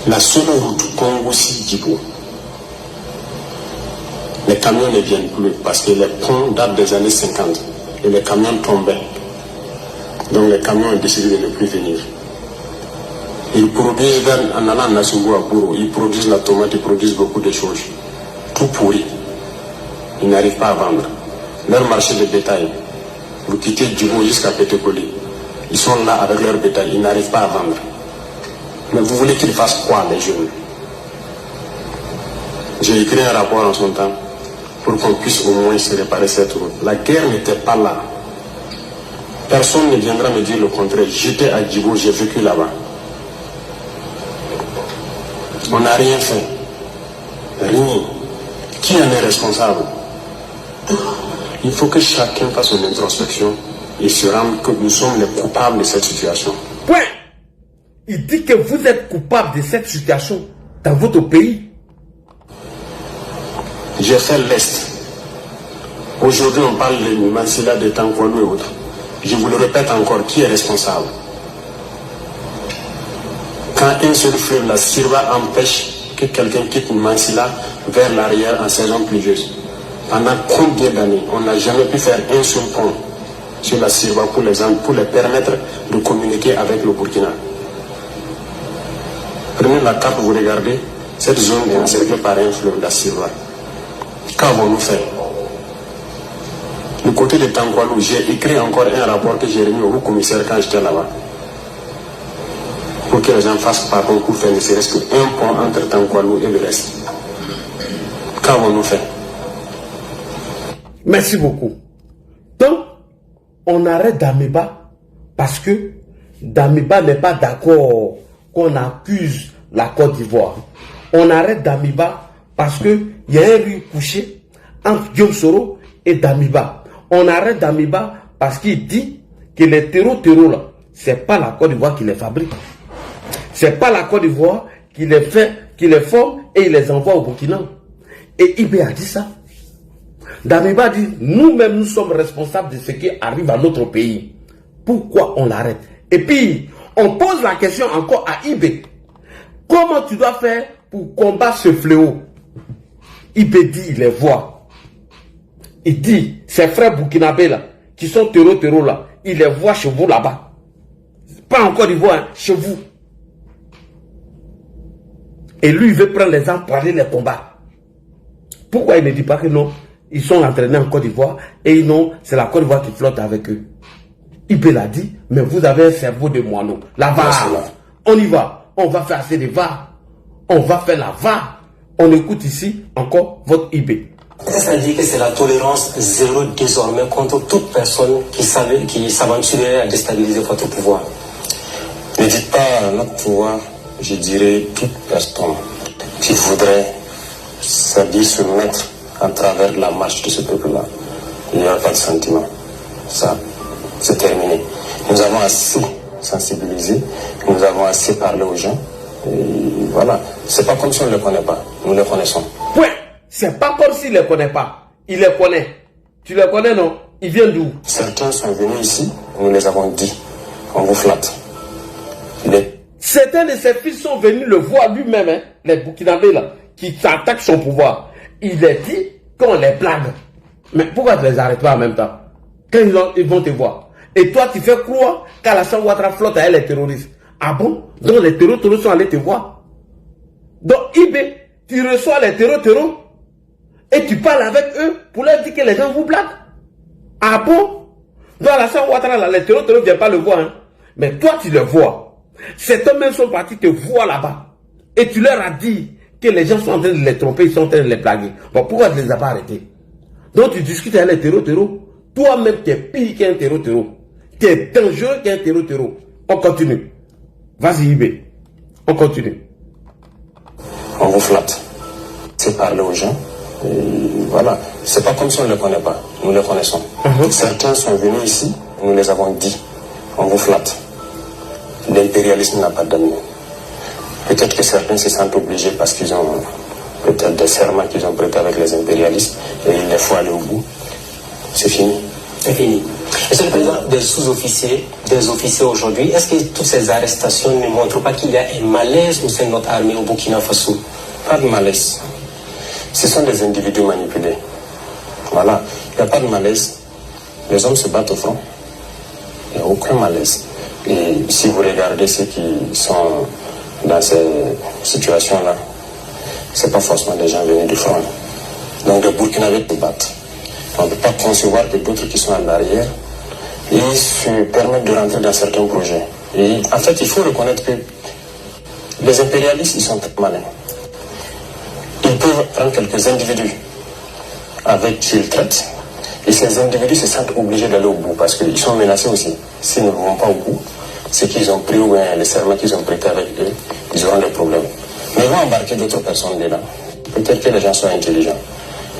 La seule route Congo-Djibo, les camions ne viennent plus parce que les ponts datent des années 50 et les camions tombaient. Donc les camions ont décidé de ne plus venir. Ils produisent, en allant à Nassougo, à Bourou, ils produisent la tomate, ils produisent beaucoup de choses. Tout pourri. Ils n'arrivent pas à vendre. Leur marché de bétail, vous quittez Djibo jusqu'à Pétékoli. Ils sont là avec leur bétail, ils n'arrivent pas à vendre. Mais vous voulez qu'ils fassent quoi, les jeunes? J'ai écrit un rapport en son temps pour qu'on puisse au moins se réparer cette route. La guerre n'était pas là. Personne ne viendra me dire le contraire. J'étais à Djibo, j'ai vécu là-bas. On n'a rien fait. Rien. Qui en est responsable? Il faut que chacun fasse son introspection et se rende que nous sommes les coupables de cette situation. Point. Il dit que vous êtes coupable de cette situation dans votre pays. J'ai fait l'Est. Aujourd'hui, on parle de Mansilla, de Tankwalou et autres. Je vous le répète encore, qui est responsable? Quand un seul fleuve, la Sirva, empêche que quelqu'un quitte Mansilla vers l'arrière en saison pluvieuse, pendant combien d'années on n'a jamais pu faire un seul pont sur la Sirva pour les permettre de communiquer avec le Burkina? Prenez la carte, vous regardez, cette zone est encerclée par un fleuve, la Sirva. Qu'avons-nous fait? Du côté de Tankwalou, j'ai écrit encore un rapport que j'ai remis au commissaire quand j'étais là-bas. Pour que les gens fassent pardon pour faire ne serait-ce qu'un pont entre Tankwalou et le reste. Qu'avons-nous fait? Merci beaucoup. Donc, on arrête Damiba parce que Damiba n'est pas d'accord qu'on accuse la Côte d'Ivoire. On arrête Damiba parce qu'il y a un riz couché entre Guillaume Soro et Damiba. On arrête Damiba parce qu'il dit que les terreaux là, c'est pas la Côte d'Ivoire qui les fabrique. C'est pas la Côte d'Ivoire qui les fait, qui les forme et il les envoie au Burkina. Et Ibé a dit ça. Damiba dit, nous-mêmes nous sommes responsables de ce qui arrive à notre pays. Pourquoi on l'arrête? Et puis, on pose la question encore à Ibé. Comment tu dois faire pour combattre ce fléau? Ibé dit, il les voit. Il dit, ses frères burkinabés là, qui sont terreaux là, il les voit chez vous là-bas. Pas en Côte d'Ivoire, hein, chez vous. Et lui, il veut prendre les armes pour aller les combattre. Pourquoi il ne dit pas que non, ils sont entraînés en Côte d'Ivoire et non, c'est la Côte d'Ivoire qui flotte avec eux? Ibé l'a dit, mais vous avez un cerveau de moineau. La VAR, on y va. On va faire assez de VAR. On va faire la VAR. On écoute ici encore votre Ibé. Ça dit que c'est la tolérance zéro désormais contre toute personne qui s'aventurerait à déstabiliser votre pouvoir. Ne dites pas notre pouvoir, je dirais toute personne qui voudrait, c'est-à-dire se mettre en travers de la marche de ce peuple-là. Il n'y a pas de sentiment. Ça, c'est terminé. Nous avons assez sensibilisé, nous avons assez parlé aux gens. Et voilà, c'est pas comme si on ne les connaît pas, nous les connaissons. Ouais. C'est pas comme s'il ne les connaît pas. Il les connaît. Tu les connais, non? Ils viennent d'où? Certains sont venus ici, nous les avons dit. On vous flatte. Certains de ses fils sont venus le voir lui-même, hein, les Burkinabés là, qui attaquent son pouvoir. Il les dit qu'on les blague. Mais pourquoi tu les arrêtes pas en même temps? Quand ils vont te voir. Et toi, tu fais croire qu'Alassane Ouattara flotte avec les terroristes. Ah bon? Donc les terroristes sont allés te voir. Donc Ibé, tu reçois les terroristes. Et tu parles avec eux pour leur dire que les gens vous blaguent. Ah bon? Dans la salle Ouattara, les terroristes ne viennent pas le voir. Hein? Mais toi, tu le vois. Certains même sont partis te voir là-bas. Et tu leur as dit que les gens sont en train de les tromper, ils sont en train de les blaguer. Bon, pourquoi tu ne les as pas arrêtés? Donc tu discutes avec les terroristes. Toi-même, tu es pire qu'un terroriste. Tu es dangereux qu'un terroriste. On continue. Vas-y, Ibé. On continue. On vous flatte. C'est parler aux gens. Et voilà, c'est pas comme si on ne les connaît pas, nous les connaissons. Certains sont venus ici, nous les avons dit, on vous flatte. L'impérialisme n'a pas d'amis. Peut-être que certains se sentent obligés parce qu'ils ont peut-être des serments qu'ils ont prêtés avec les impérialistes et il les faut aller au bout. C'est fini. C'est fini. Monsieur le Président, des sous-officiers, des officiers aujourd'hui, est-ce que toutes ces arrestations ne montrent pas qu'il y a un malaise au sein de notre armée au Burkina Faso? Pas de malaise. Ce sont des individus manipulés. Voilà, il n'y a pas de malaise. Les hommes se battent au front. Il n'y a aucun malaise. Et si vous regardez ceux qui sont dans ces situations-là, ce n'est pas forcément des gens venus du front. Donc les Burkinabés se battent. On ne peut pas concevoir que d'autres qui sont en arrière, ils se permettent de rentrer dans certains projets. Et en fait, il faut reconnaître que les impérialistes, ils sont très malins. Ils peuvent prendre quelques individus avec qui ils traitent, et ces individus se sentent obligés d'aller au bout parce qu'ils sont menacés aussi. S'ils ne vont pas au bout, ce qu'ils ont pris ou les serments qu'ils ont prêtés avec eux, ils auront des problèmes. Mais ils vont embarquer d'autres personnes dedans. Peut-être que les gens sont intelligents.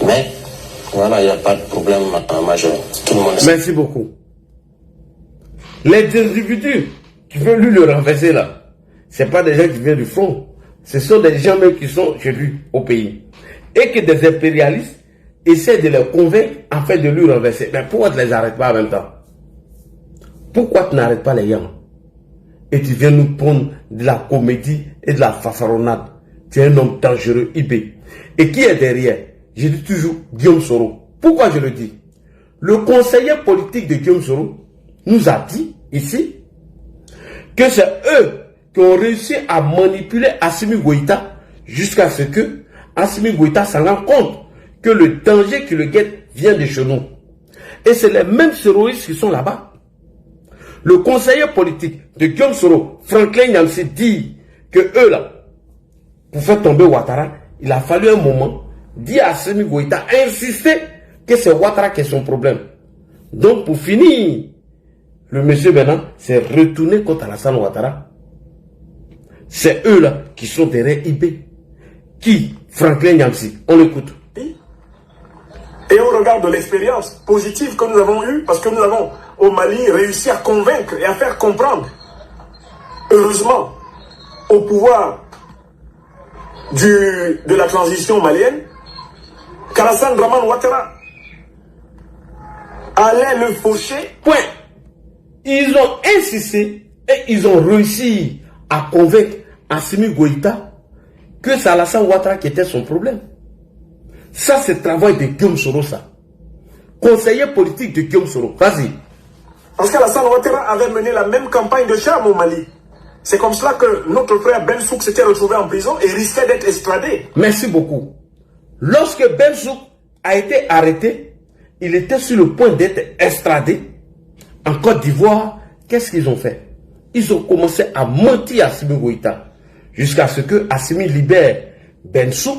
Mais Voilà, il n'y a pas de problème majeur. Tout le monde Merci beaucoup. Les individus qui veulent lui le renverser là, ce pas des gens qui viennent du front. Ce sont des gens même qui sont chez lui au pays. Et que des impérialistes essaient de les convaincre en fait de lui renverser. Mais pourquoi tu ne les arrêtes pas en même temps? Pourquoi tu n'arrêtes pas les gens? Et tu viens nous prendre de la comédie et de la fanfaronnade. Tu es un homme dangereux, IB. Et qui est derrière? Je dis toujours Guillaume Soro. Pourquoi je le dis? Le conseiller politique de Guillaume Soro nous a dit ici que c'est eux qui ont réussi à manipuler Assimi Goïta jusqu'à ce que Assimi Goïta s'en rende compte que le danger qui le guette vient de chez nous. Et c'est les mêmes terroristes qui sont là-bas. Le conseiller politique de Guillaume Soro, Franklin Nyamsi, dit que eux là, pour faire tomber Ouattara, il a fallu un moment dire à Assimi Goïta, insister que c'est Ouattara qui est son problème. Donc pour finir, le monsieur maintenant s'est retourné contre Alassane Ouattara. C'est eux là qui sont derrière IB. Qui? Franklin Nyamsi. On l'écoute. Et au regard de l'expérience positive que nous avons eue, parce que nous avons au Mali réussi à convaincre et à faire comprendre, heureusement, au pouvoir de la transition malienne, qu'Alassane Draman Ouattara allait le faucher. Point. Ils ont insisté et ils ont réussi à convaincre Assimi Goïta que c'est Alassane Ouattara qui était son problème. Ça, c'est le travail de Guillaume Soro, ça. Conseiller politique de Guillaume Soro. Vas-y. Parce qu'Alassane Ouattara avait mené la même campagne de charme au Mali. C'est comme cela que notre frère Ben Souk s'était retrouvé en prison et risquait d'être extradé. Merci beaucoup. Lorsque Ben Souk a été arrêté, il était sur le point d'être extradé en Côte d'Ivoire. Qu'est-ce qu'ils ont fait? Ils ont commencé à mentir à Assimi Goïta jusqu'à ce que Assimi libère Ben Souk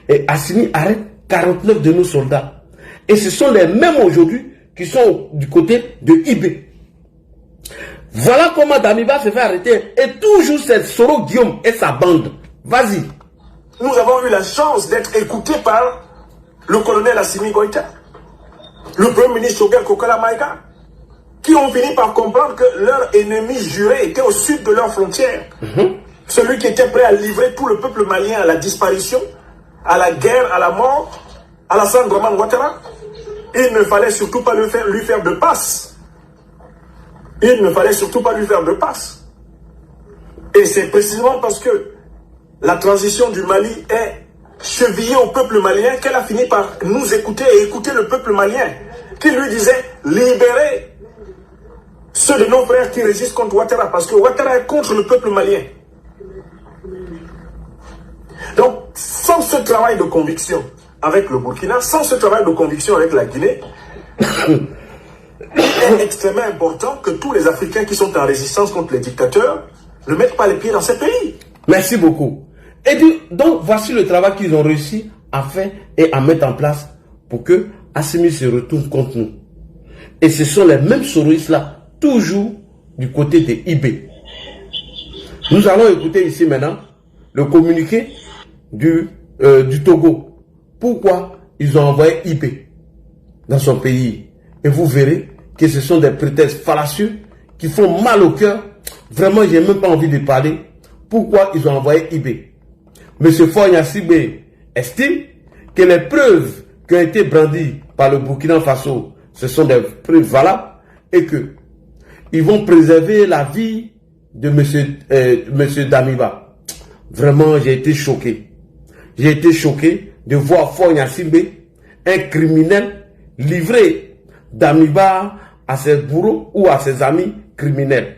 et Assimi arrête 49 de nos soldats. Et ce sont les mêmes aujourd'hui qui sont du côté de IB. Voilà comment Damiba se fait arrêter. Et toujours c'est Soro Guillaume et sa bande. Vas-y. Nous avons eu la chance d'être écoutés par le colonel Assimi Goïta, le premier ministre Choguel Kokala Maïga, qui ont fini par comprendre que leur ennemi juré était au sud de leurs frontières. Celui qui était prêt à livrer tout le peuple malien à la disparition, à la guerre, à la mort, Alassane Draman Ouattara. Il ne fallait surtout pas lui faire de passe. Il ne fallait surtout pas lui faire de passe. Et c'est précisément parce que la transition du Mali est chevillée au peuple malien qu'elle a fini par nous écouter et écouter le peuple malien, qui lui disait libérez ceux de nos frères qui résistent contre Ouattara, parce que Ouattara est contre le peuple malien. Donc, sans ce travail de conviction avec le Burkina, sans ce travail de conviction avec la Guinée, il est extrêmement important que tous les Africains qui sont en résistance contre les dictateurs ne mettent pas les pieds dans ces pays. Merci beaucoup. Et donc, voici le travail qu'ils ont réussi à faire et à mettre en place pour que Assimi se retourne contre nous. Et ce sont les mêmes soroistes-là, toujours du côté de IB. Nous allons écouter ici maintenant le communiqué du Togo. Pourquoi ils ont envoyé IB dans son pays? Et vous verrez que ce sont des prétextes fallacieux qui font mal au cœur. Vraiment, je n'ai même pas envie de parler. Pourquoi ils ont envoyé IB? Monsieur Fogna Sibé estime que les preuves qui ont été brandies par le Burkina Faso, ce sont des preuves valables et que ils vont préserver la vie de monsieur Damiba. Vraiment, j'ai été choqué. J'ai été choqué de voir Fogna Sibé, un criminel, livrer Damiba à ses bourreaux ou à ses amis criminels.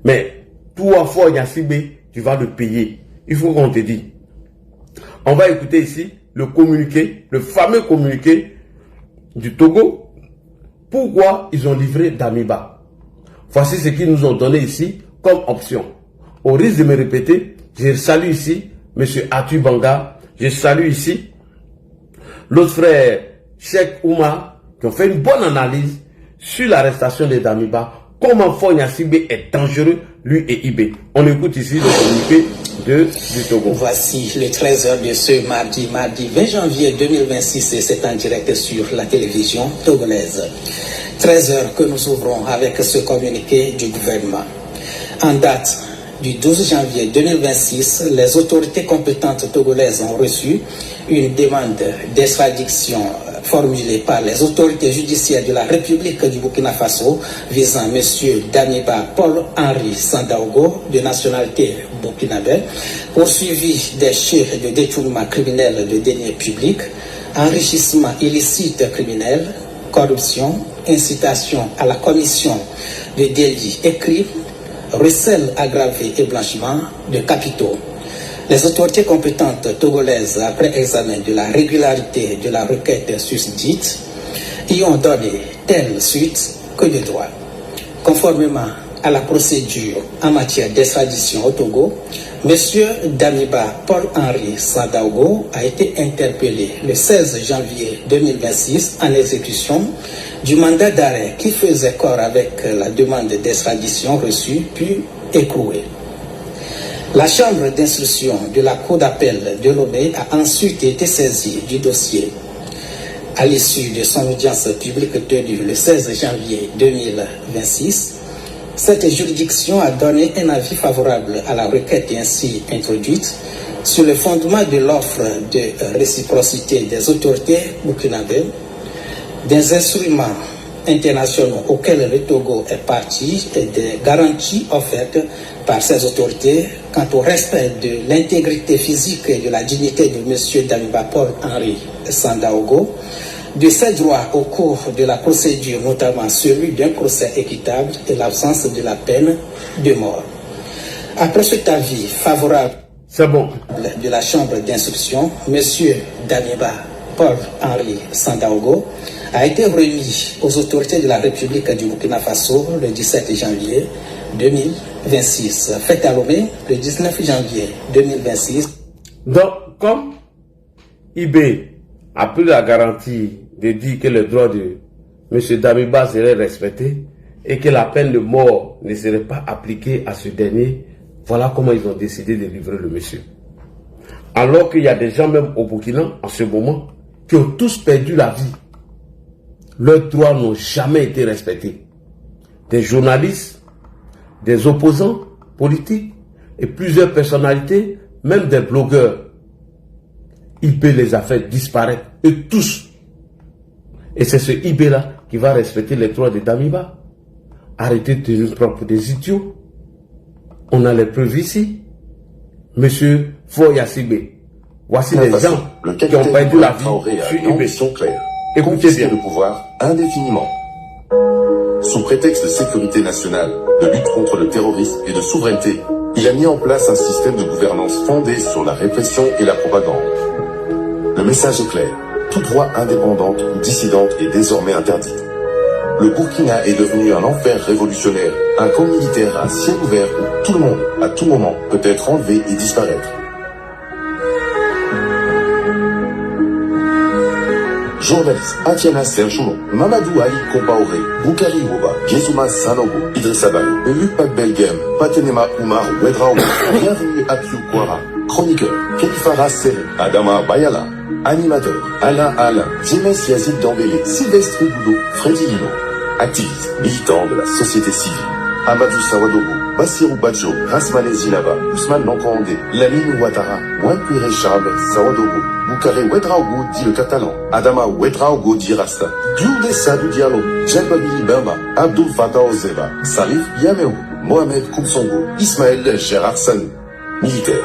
Mais toi, Fogna Sibé, tu vas le payer. Il faut qu'on te dise. On va écouter ici le communiqué, le fameux communiqué du Togo. Pourquoi ils ont livré Damiba? Voici ce qu'ils nous ont donné ici comme option. Au risque de me répéter, je salue ici M. Atu Banga. Je salue ici l'autre frère Cheikh Ouma qui ont fait une bonne analyse sur l'arrestation de Damiba. Comment Fogna Sibé est dangereux, lui et IB. On écoute ici le communiqué du Togo. Voici le 13h de ce mardi 20 janvier 2026 et c'est en direct sur la télévision togolaise. 13h que nous ouvrons avec ce communiqué du gouvernement. En date du 12 janvier 2026, les autorités compétentes togolaises ont reçu une demande d'extradition formulée par les autorités judiciaires de la République du Burkina Faso visant M. Damiba Paul-Henri Sandaogo, de nationalité burkinabé, poursuivi des faits de détournement criminel de deniers publics, enrichissement illicite criminel, corruption, incitation à la commission de délits et crimes, recel aggravé et blanchiment de capitaux. Les autorités compétentes togolaises, après examen de la régularité de la requête susdite, y ont donné telle suite que de droit. Conformément à la procédure en matière d'extradition au Togo, M. Damiba Paul-Henri Sandaogo a été interpellé le 16 janvier 2026 en exécution du mandat d'arrêt qui faisait corps avec la demande d'extradition reçue puis écrouée. La chambre d'instruction de la Cour d'appel de Lomé a ensuite été saisie du dossier. À l'issue de son audience publique tenue le 16 janvier 2026, cette juridiction a donné un avis favorable à la requête ainsi introduite sur le fondement de l'offre de réciprocité des autorités burkinabées, des instruments internationaux auxquels le Togo est parti et des garanties offertes par ces autorités quant au respect de l'intégrité physique et de la dignité de M. Damiba Paul-Henri Sandaogo, de ses droits au cours de la procédure, notamment celui d'un procès équitable et l'absence de la peine de mort. Après cet avis favorable de la chambre d'instruction, M. Damiba Paul-Henri Sandaogo a été remis aux autorités de la République du Burkina Faso le 17 janvier 2026. Fait à Lomé le 19 janvier 2026. Donc, comme IB a pris la garantie de dire que le droit de M. Damiba serait respecté et que la peine de mort ne serait pas appliquée à ce dernier, voilà comment ils ont décidé de livrer le monsieur. Alors qu'il y a des gens même au Burkina, en ce moment, qui ont tous perdu la vie. Leurs droits n'ont jamais été respectés. Des journalistes, des opposants politiques et plusieurs personnalités, même des blogueurs. IB les a fait disparaître, eux tous. Et c'est ce IB-là qui va respecter les droits de Damiba. Arrêtez de tenir propre des idiots. On a les preuves ici. Monsieur Foyassibé. Voici les gens qui ont perdu la vie sur IB. Écoutez bien. Le pouvoir indéfiniment. Sous prétexte de sécurité nationale, de lutte contre le terrorisme et de souveraineté, il a mis en place un système de gouvernance fondé sur la répression et la propagande. Le message est clair. Toute voix indépendante ou dissidente est désormais interdite. Le Burkina est devenu un enfer révolutionnaire, un camp militaire à ciel ouvert où tout le monde, à tout moment, peut être enlevé et disparaître. Journalistes Atiana Serjoulon, Mamadou Ali Kompaoré, Boukari Woba, Gezuma Sanogo, Idrissa Baye, Lupak Belgem, Patenema Oumar Wedraogo, Bienvenue à Kwara, chroniqueur, Kelifara Sere, Adama Bayala, animateur, Alain, James Yazid Dambélé, Sylvestre Boudou, Freddy Lino, activiste, militant de la société civile, Amadou Sawadogo, Bassirou Badjo, Rasmane Zinaba, Ousmane Nankonde, Lamine Ouattara, Wankwire Charles, Sawadogo, Boukare Wedraogo dit le catalan, Adama Wedraogo dit Rasta, Dioudé Sadou Diallo, Djelbabili Bamba, Abdul Fattah Ozeba, Salif Yameou, Mohamed Koumsongo, Ismaël Gérard Sanou. Militaires.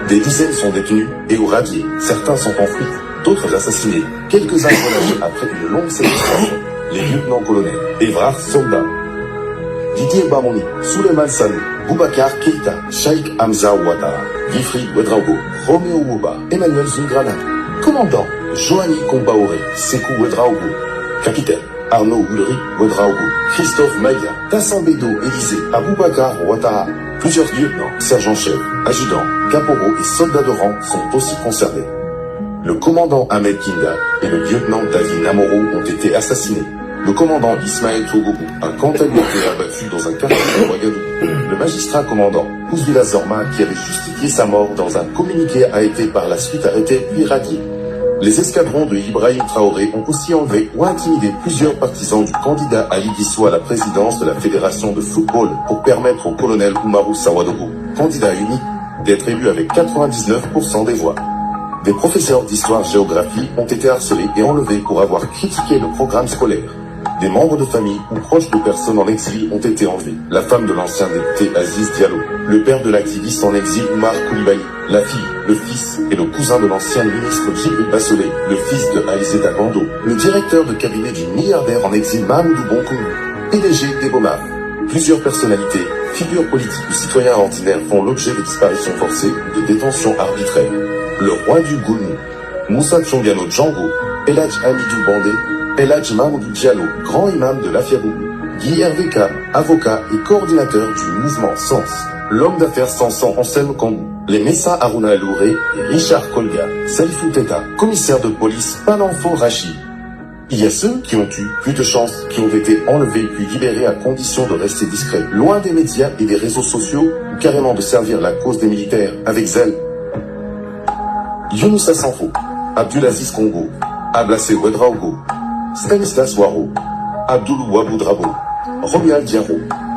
Des dizaines sont détenus et ou radiés. Certains sont en fuite, d'autres assassinés. Quelques-uns relâchés après une longue séquestration. Les lieutenants-colonels, Evrard Soldat, Didier Bamoni, Souleymane Sanou, Boubacar Keïta, Cheikh Hamza Ouattara, Wilfried Ouedraogo, Roméo Ouba, Emmanuel Zungrana, commandant, Joanny Kompaoré, Sékou Ouedraogo, capitaine, Arnaud Ulrich Ouedraogo, Christophe Maïga, Tassambedo Élysée, Aboubakar Ouattara, plusieurs lieutenants, sergents-chefs, adjudants, caporaux et soldats de rang sont aussi concernés. Le commandant Ahmed Kinda et le lieutenant David Namoro ont été assassinés. Le commandant Ismaël Togobo a quant à lui été abattu dans un quartier de Ouagadougou. Le magistrat commandant Kouzvila Zorma, qui avait justifié sa mort dans un communiqué, a été par la suite arrêté puis radié. Les escadrons de Ibrahim Traoré ont aussi enlevé ou intimidé plusieurs partisans du candidat Ali Guissou à la présidence de la Fédération de football pour permettre au colonel Oumarou Sawadogo, candidat unique, d'être élu avec 99% des voix. Des professeurs d'histoire-géographie ont été harcelés et enlevés pour avoir critiqué le programme scolaire. Des membres de famille ou proches de personnes en exil ont été enlevés. La femme de l'ancien député Aziz Diallo, le père de l'activiste en exil Oumar Koulibaly, la fille, le fils et le cousin de l'ancien ministre Djibril Bassolé, le fils de Aïssata Gando, le directeur de cabinet du milliardaire en exil Mamoudou Bonkoumou, PDG d'Ebomaf. Plusieurs personnalités, figures politiques ou citoyens ordinaires font l'objet de disparitions forcées ou de détentions arbitraires. Le roi du Goulmou, Moussa Tchongiano Django, Eladj Hamidou Bandé, Eladj Mamoudou Diallo, grand imam de l'Afiabou, Guy RVK, avocat et coordinateur du mouvement Sens, l'homme d'affaires Sansan Anselme Kangou, les Messa Aruna Louré et Richard Kolga, Salifou Teta, commissaire de police Pananfo Rachid. Il y a ceux qui ont eu plus de chance, qui ont été enlevés puis libérés à condition de rester discrets, loin des médias et des réseaux sociaux, ou carrément de servir la cause des militaires avec zèle. Younoussa Sanfo, Abdulaziz Congo, Ablassé Ouedraogo, Stanislas Waro, Abdoulou Waboudrabo, Romial Diaro,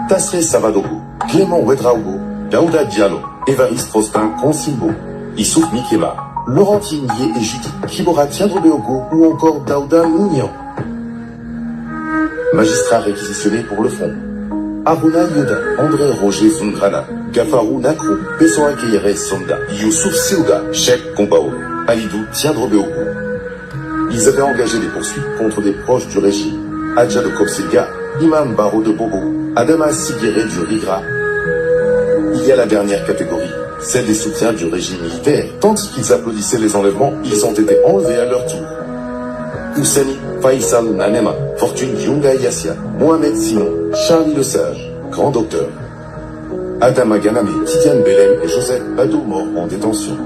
Tassré Savadogo, Clément Ouedraogo, Daouda Diallo, Évariste Rostin Consimbo, Issouf Mikema, Laurentine Yé et Judith Kibora Tiandrobeogo ou encore Daouda Mounian. Magistrat réquisitionné pour le front. Aruna Yoda, André Roger Zungrana, Gafarou Nakrou, Pessoa Keyere Sonda, Youssouf Siouga, Cheikh Kombao, Alidou Tiandrobeogo. Ils avaient engagé des poursuites contre des proches du régime. Adja de Kopsilga, Imam Baro de Bobo, Adama Sigéré du Rigra. Il y a la dernière catégorie, celle des soutiens du régime militaire. Tandis qu'ils applaudissaient les enlèvements, ils ont été enlevés à leur tour. Oussani, Faisal Nanema, Fortune Yunga Yassia, Mohamed Simon, Charlie Le Sage, Grand Docteur. Adama Ganame, Tidiane Belem et Joseph Badou morts en détention.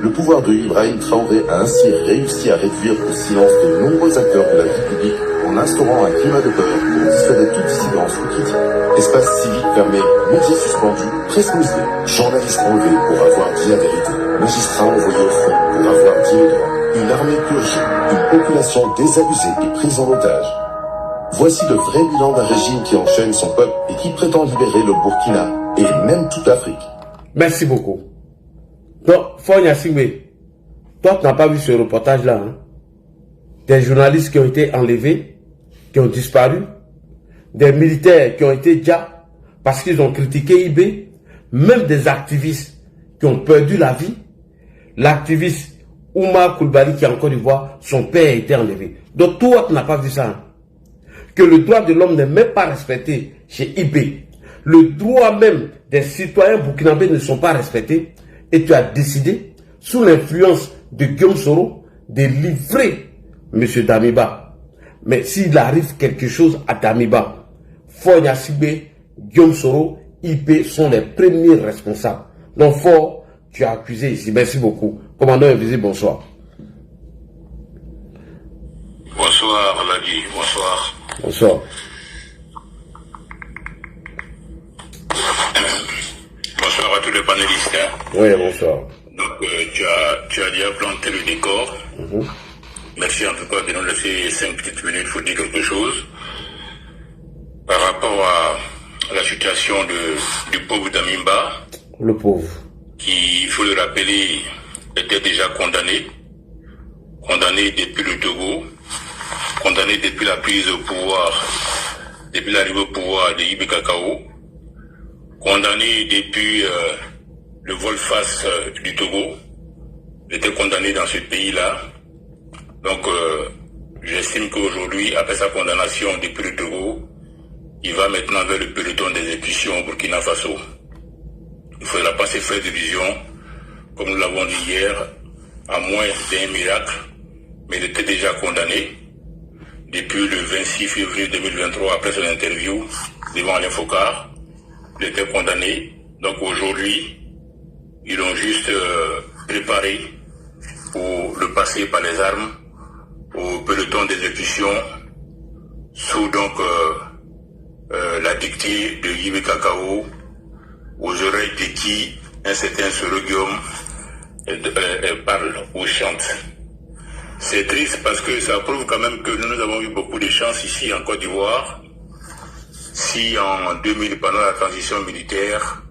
Le pouvoir de Ibrahim Traoré a ainsi réussi à réduire au silence de nombreux acteurs de la vie publique en instaurant un climat de peur pour dissuader toute dissidence ou critique. Espace civique fermé, médias suspendus, presse muselée, journalistes enlevés pour avoir dit la vérité, magistrats envoyés au front pour avoir dit le droit, une armée purgée, une population désabusée et prise en otage. Voici le vrai bilan d'un régime qui enchaîne son peuple et qui prétend libérer le Burkina et même toute l'Afrique. Merci beaucoup. Donc, Fonya Singbe, toi tu n'as pas vu ce reportage-là, hein? Des journalistes qui ont été enlevés, qui ont disparu, des militaires qui ont été déjà, parce qu'ils ont critiqué IB, même des activistes qui ont perdu la vie. L'activiste Oumar Koulibaly qui est en Côte d'Ivoire, son père a été enlevé. Donc toi tu n'as pas vu ça, hein? Que le droit de l'homme n'est même pas respecté chez IB. Le droit même des citoyens burkinabés ne sont pas respectés. Et tu as décidé, sous l'influence de Guillaume Soro, de livrer M. Damiba. Mais s'il arrive quelque chose à Damiba, Fonya Singbe, Guillaume Soro, IP sont les premiers responsables. Donc fort, tu as accusé ici. Merci beaucoup. Commandant Invisible, bonsoir. Bonsoir Ladi, bonsoir. Bonsoir. Bonsoir à tous les panélistes. Hein. Oui, bonsoir. Donc tu as déjà planté le décor. Merci en tout cas de nous laisser 5 petites minutes pour dire quelque chose. Par rapport à la situation du pauvre Damimba. Le pauvre. Qui, il faut le rappeler, était déjà condamné. Condamné depuis le Togo. Condamné depuis la prise au pouvoir, depuis l'arrivée au pouvoir de Ibi Kakao. Condamné depuis le volte-face du Togo. Il était condamné dans ce pays-là. Donc, j'estime qu'aujourd'hui, après sa condamnation depuis le Togo, il va maintenant vers le peloton d'exécution au Burkina Faso. Il ne faudra pas se faire d'illusions, comme nous l'avons dit hier, à moins d'un miracle, mais il était déjà condamné depuis le 26 février 2023, après son interview devant Alain Focard. Il était condamné. Donc aujourd'hui, ils l'ont juste préparé pour le passer par les armes au peloton d'exécution sous donc la dictée de Yves Cacao aux oreilles de qui un certain Sorogium parle ou chante. C'est triste parce que ça prouve quand même que nous avons eu beaucoup de chance ici en Côte d'Ivoire. Si en 2000, pendant la transition militaire,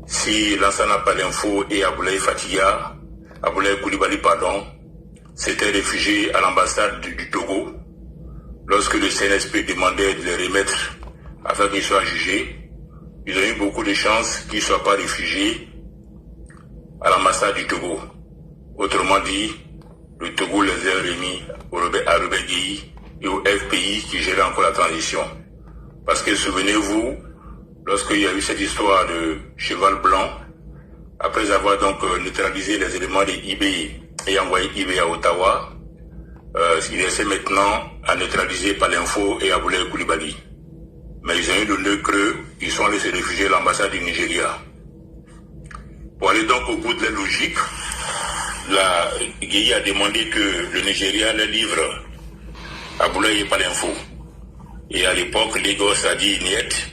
si Lansana Palenfo et Aboulaye Coulibaly, s'étaient réfugiés à l'ambassade du Togo, lorsque le CNSP demandait de les remettre afin qu'ils soient jugés, ils ont eu beaucoup de chance qu'ils ne soient pas réfugiés à l'ambassade du Togo. Autrement dit, le Togo les a remis à Robert Guéhi et au FPI qui gérait encore la transition. Parce que souvenez-vous, lorsqu'il y a eu cette histoire de cheval blanc, après avoir donc neutralisé les éléments de IB et envoyé IB à Ottawa, il essaie maintenant à neutraliser Palenfo et Aboulaye Coulibaly. Mais ils ont eu le nœud creux, ils sont allés se réfugier à l'ambassade du Nigeria. Pour aller donc au bout de la logique, la Guéhi a demandé que le Nigeria le livre Aboulaye et Palenfo. Et à l'époque, Lagos a dit niet,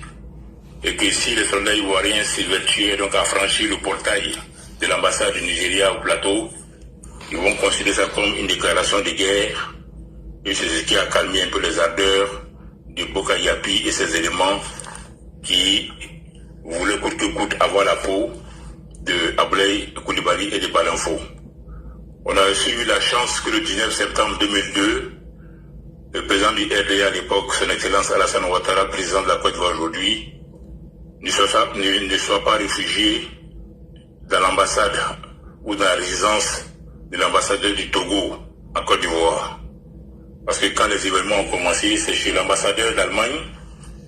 et que si les soldats ivoiriens s'évertuaient donc à franchir le portail de l'ambassade du Nigeria au plateau, ils vont considérer ça comme une déclaration de guerre, et c'est ce qui a calmé un peu les ardeurs de Boka Yapi et ses éléments qui voulaient coûte que coûte avoir la peau de Aboulaye Coulibaly et de Palenfo. On a aussi eu la chance que le 19 septembre 2002, le président du RDA à l'époque, son Excellence Alassane Ouattara, président de la Côte d'Ivoire aujourd'hui, ne soit pas réfugié dans l'ambassade ou dans la résidence de l'ambassadeur du Togo en Côte d'Ivoire. Parce que quand les événements ont commencé, c'est chez l'ambassadeur d'Allemagne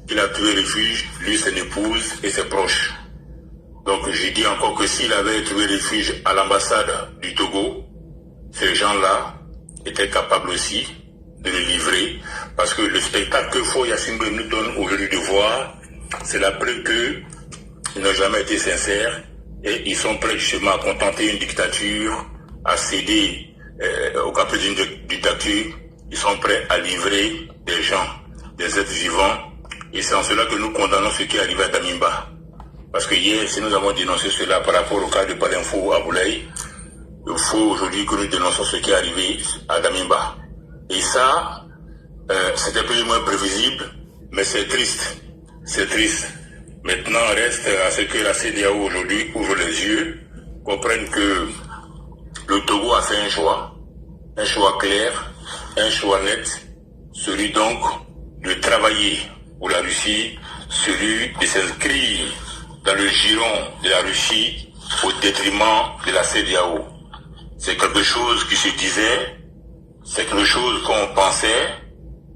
qu'il a trouvé refuge, lui, son épouse et ses proches. Donc j'ai dit encore que s'il avait trouvé refuge à l'ambassade du Togo, ces gens-là étaient capables aussi de le livrer, parce que le spectacle que Faure Gnassingbé nous donne aujourd'hui de voir, c'est la preuve qu'ils n'ont jamais été sincères et ils sont prêts justement à contenter une dictature, à céder au caprice d'une dictature. Ils sont prêts à livrer des gens, des êtres vivants, et c'est en cela que nous condamnons ce qui est arrivé à Damimba. Parce que hier, si nous avons dénoncé cela par rapport au cas de Palenfo à Aboulaye, il faut aujourd'hui que nous dénonçons ce qui est arrivé à Damimba. Et ça, c'était plus ou moins prévisible, mais c'est triste. C'est triste. Maintenant, reste à ce que la CEDEAO aujourd'hui ouvre les yeux, comprenne que le Togo a fait un choix clair, un choix net, celui donc de travailler pour la Russie, celui de s'inscrire dans le giron de la Russie au détriment de la CEDEAO. C'est quelque chose qui se disait, c'est quelque chose qu'on pensait,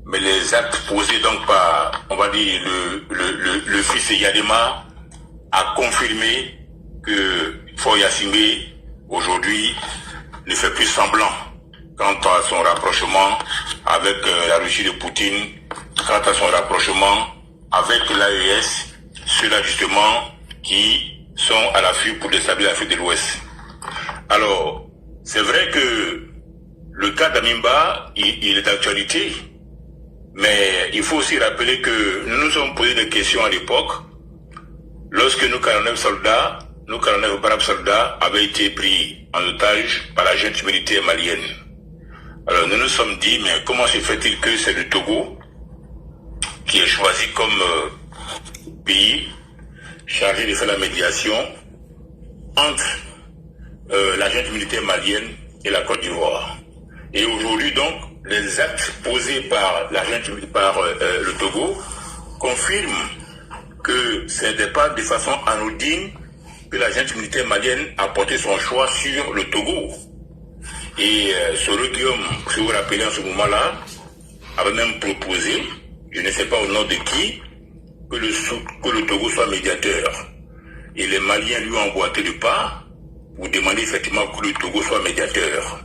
mais les actes posés donc par, on va dire, le fils de Yadema a confirmé que Faure Gnassingbé aujourd'hui ne fait plus semblant quant à son rapprochement avec la Russie de Poutine, quant à son rapprochement avec l'AES, ceux-là justement qui sont à l'affût pour déstabiliser l'Afrique de l'Ouest. Alors, c'est vrai que le cas d'Amimba, il est d'actualité, mais il faut aussi rappeler que nous nous sommes posé des questions à l'époque, lorsque nos 49 braves soldats avaient été pris en otage par la junte militaire malienne. Alors nous nous sommes dit, mais comment se fait-il que c'est le Togo qui est choisi comme pays chargé de faire la médiation entre la junte militaire malienne et la Côte d'Ivoire. Et aujourd'hui donc, les actes posés par la junte par le Togo confirment que ce n'était pas de façon anodine que la junte militaire malienne a porté son choix sur le Togo. Et Sorogium, si vous vous rappelez en ce moment-là, avait même proposé, je ne sais pas au nom de qui, que le Togo soit médiateur. Et les Maliens lui ont emboîté le pas pour demander effectivement que le Togo soit médiateur.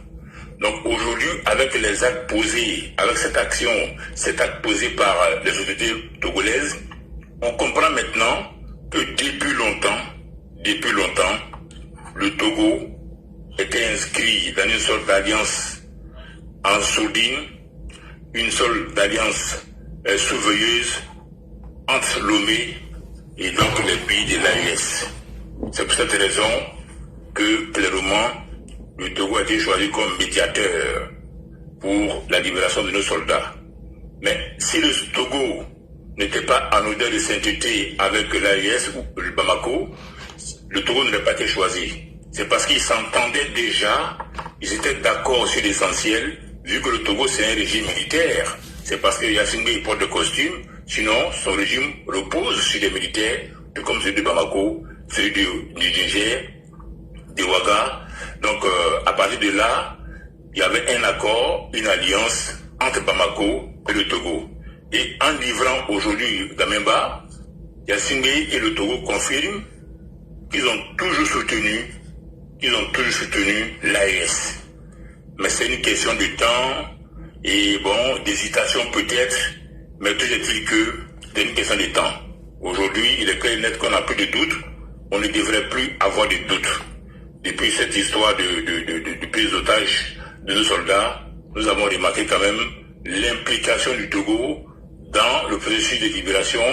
Donc aujourd'hui, avec les actes posés, avec cette action, cet acte posé par les autorités togolaises, on comprend maintenant que depuis longtemps, le Togo était inscrit dans une sorte d'alliance en sourdine, une sorte d'alliance surveilleuse entre Lomé et donc les pays de l'AES. C'est pour cette raison que, clairement, le Togo a été choisi comme médiateur pour la libération de nos soldats. Mais si le Togo n'était pas en odeur de sainteté avec l'AES ou le Bamako, le Togo n'aurait pas été choisi. C'est parce qu'ils s'entendaient déjà, ils étaient d'accord sur l'essentiel, vu que le Togo c'est un régime militaire. C'est parce que Yassine Bey porte de costume, sinon son régime repose sur les militaires, tout comme celui de Bamako, celui du Niger, de Ouaga. Donc à partir de là, il y avait un accord, une alliance entre Bamako et le Togo. Et en livrant aujourd'hui Gamemba, Yassine Bey et le Togo confirment qu'ils ont toujours soutenu l'AES. Mais c'est une question de temps et bon, d'hésitation peut-être, mais toujours est-il que c'est une question de temps. Aujourd'hui, il est clair et net qu'on n'a plus de doutes, on ne devrait plus avoir de doutes. Depuis cette histoire de prise d'otage de nos soldats, nous avons remarqué quand même l'implication du Togo dans le processus de libération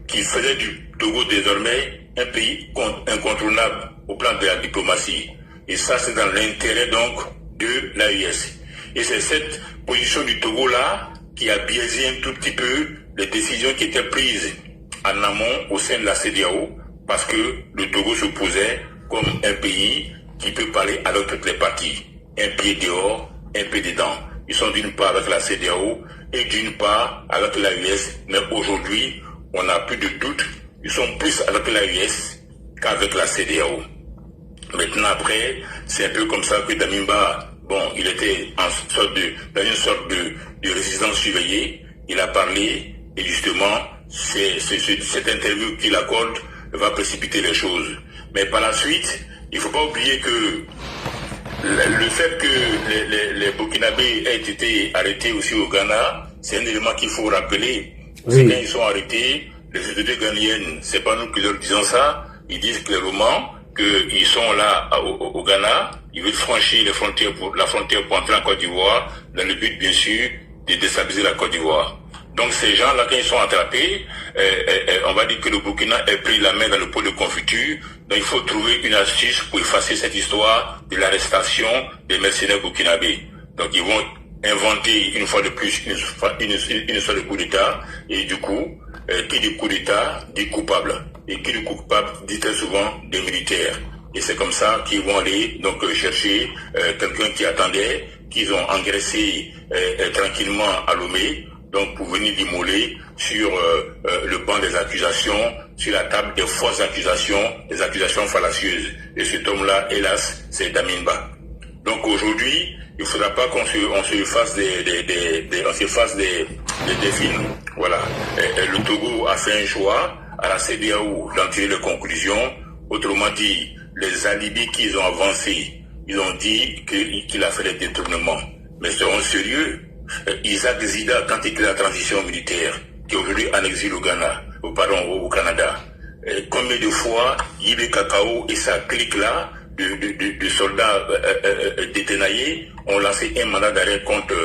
qui faisait du Togo désormais un pays incontournable au plan de la diplomatie. Et ça, c'est dans l'intérêt donc de l'AES. Et c'est cette position du Togo-là qui a biaisé un tout petit peu les décisions qui étaient prises en amont au sein de la CEDEAO, parce que le Togo se posait comme un pays qui peut parler avec toutes les parties. Un pied dehors, un pied dedans. Ils sont d'une part avec la CEDEAO et d'une part avec l'AES. Mais aujourd'hui, on n'a plus de doute. Ils sont plus avec l'AES qu'avec la CEDEAO. Maintenant, après, c'est un peu comme ça que Damimba, bon, il était dans une sorte de résidence surveillée. Il a parlé et justement, cette interview qu'il accorde va précipiter les choses. Mais par la suite, il ne faut pas oublier que le fait que les Burkinabés aient été arrêtés aussi au Ghana, c'est un élément qu'il faut rappeler. Oui. Quand ils sont arrêtés, les autorités ghanéennes, c'est pas nous qui leur disons ça, ils disent clairement qu'ils sont là au Ghana, ils veulent franchir la frontière pour entrer en Côte d'Ivoire, dans le but bien sûr de déstabiliser la Côte d'Ivoire. Donc ces gens-là, quand ils sont attrapés, on va dire que le Burkina a pris la main dans le pot de confiture. Donc il faut trouver une astuce pour effacer cette histoire de l'arrestation des mercenaires burkinabés. Donc ils vont inventer une fois de plus une histoire de coup d'État. Et du coup, qui dit coup d'État dit coupable. Et qui dit coupable dit très souvent des militaires. Et c'est comme ça qu'ils vont aller donc chercher quelqu'un qui attendait, qu'ils ont engraissé tranquillement à Lomé. Donc pour venir l'immoler sur le banc des accusations, sur la table des fausses accusations, des accusations fallacieuses. Et cet homme-là, hélas, c'est Damimba. Donc aujourd'hui, il ne faudra pas qu'on se fasse des films. Voilà. Le Togo a fait un choix à la CEDEAO d'en tirer les conclusions. Autrement dit, les alibis qu'ils ont avancés, ils ont dit qu'il a fait des détournements. Mais seront sérieux? Isaac Zida, quand il crée la transition militaire, qui est aujourd'hui en exil au Ghana, au Canada, combien de fois Yibé Kakao et sa clique-là de soldats détenaillés ont lancé un mandat d'arrêt contre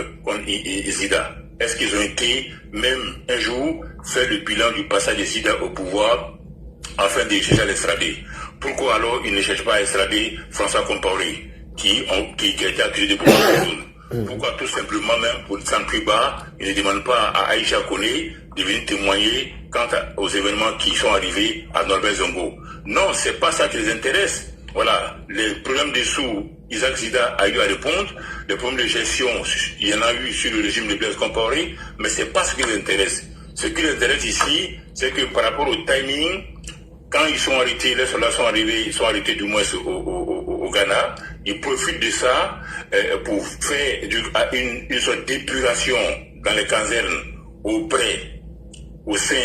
Zida? Est-ce qu'ils ont été, même un jour, faire le bilan du passage de Zida au pouvoir afin de chercher à l'extrader? Pourquoi alors ils ne cherchent pas à extrader François Compaoré, qui a été accusé de beaucoup de choses? Pourquoi tout simplement, même pour Saint-Cuba, ils ne demandent pas à Aïcha Koné de venir témoigner quant aux événements qui sont arrivés à Norbert Zongo? Non, c'est pas ça qui les intéresse. Voilà, les problèmes des sous, Isaac Zida a eu à répondre. Les problèmes de gestion, il y en a eu sur le régime de Blaise Compaoré, mais c'est pas ce qui les intéresse. Ce qui les intéresse ici, c'est que par rapport au timing, quand ils sont arrêtés, les soldats sont arrivés, ils sont arrêtés du moins au Ghana, ils profitent de ça pour faire une sorte d'épuration dans les casernes au sein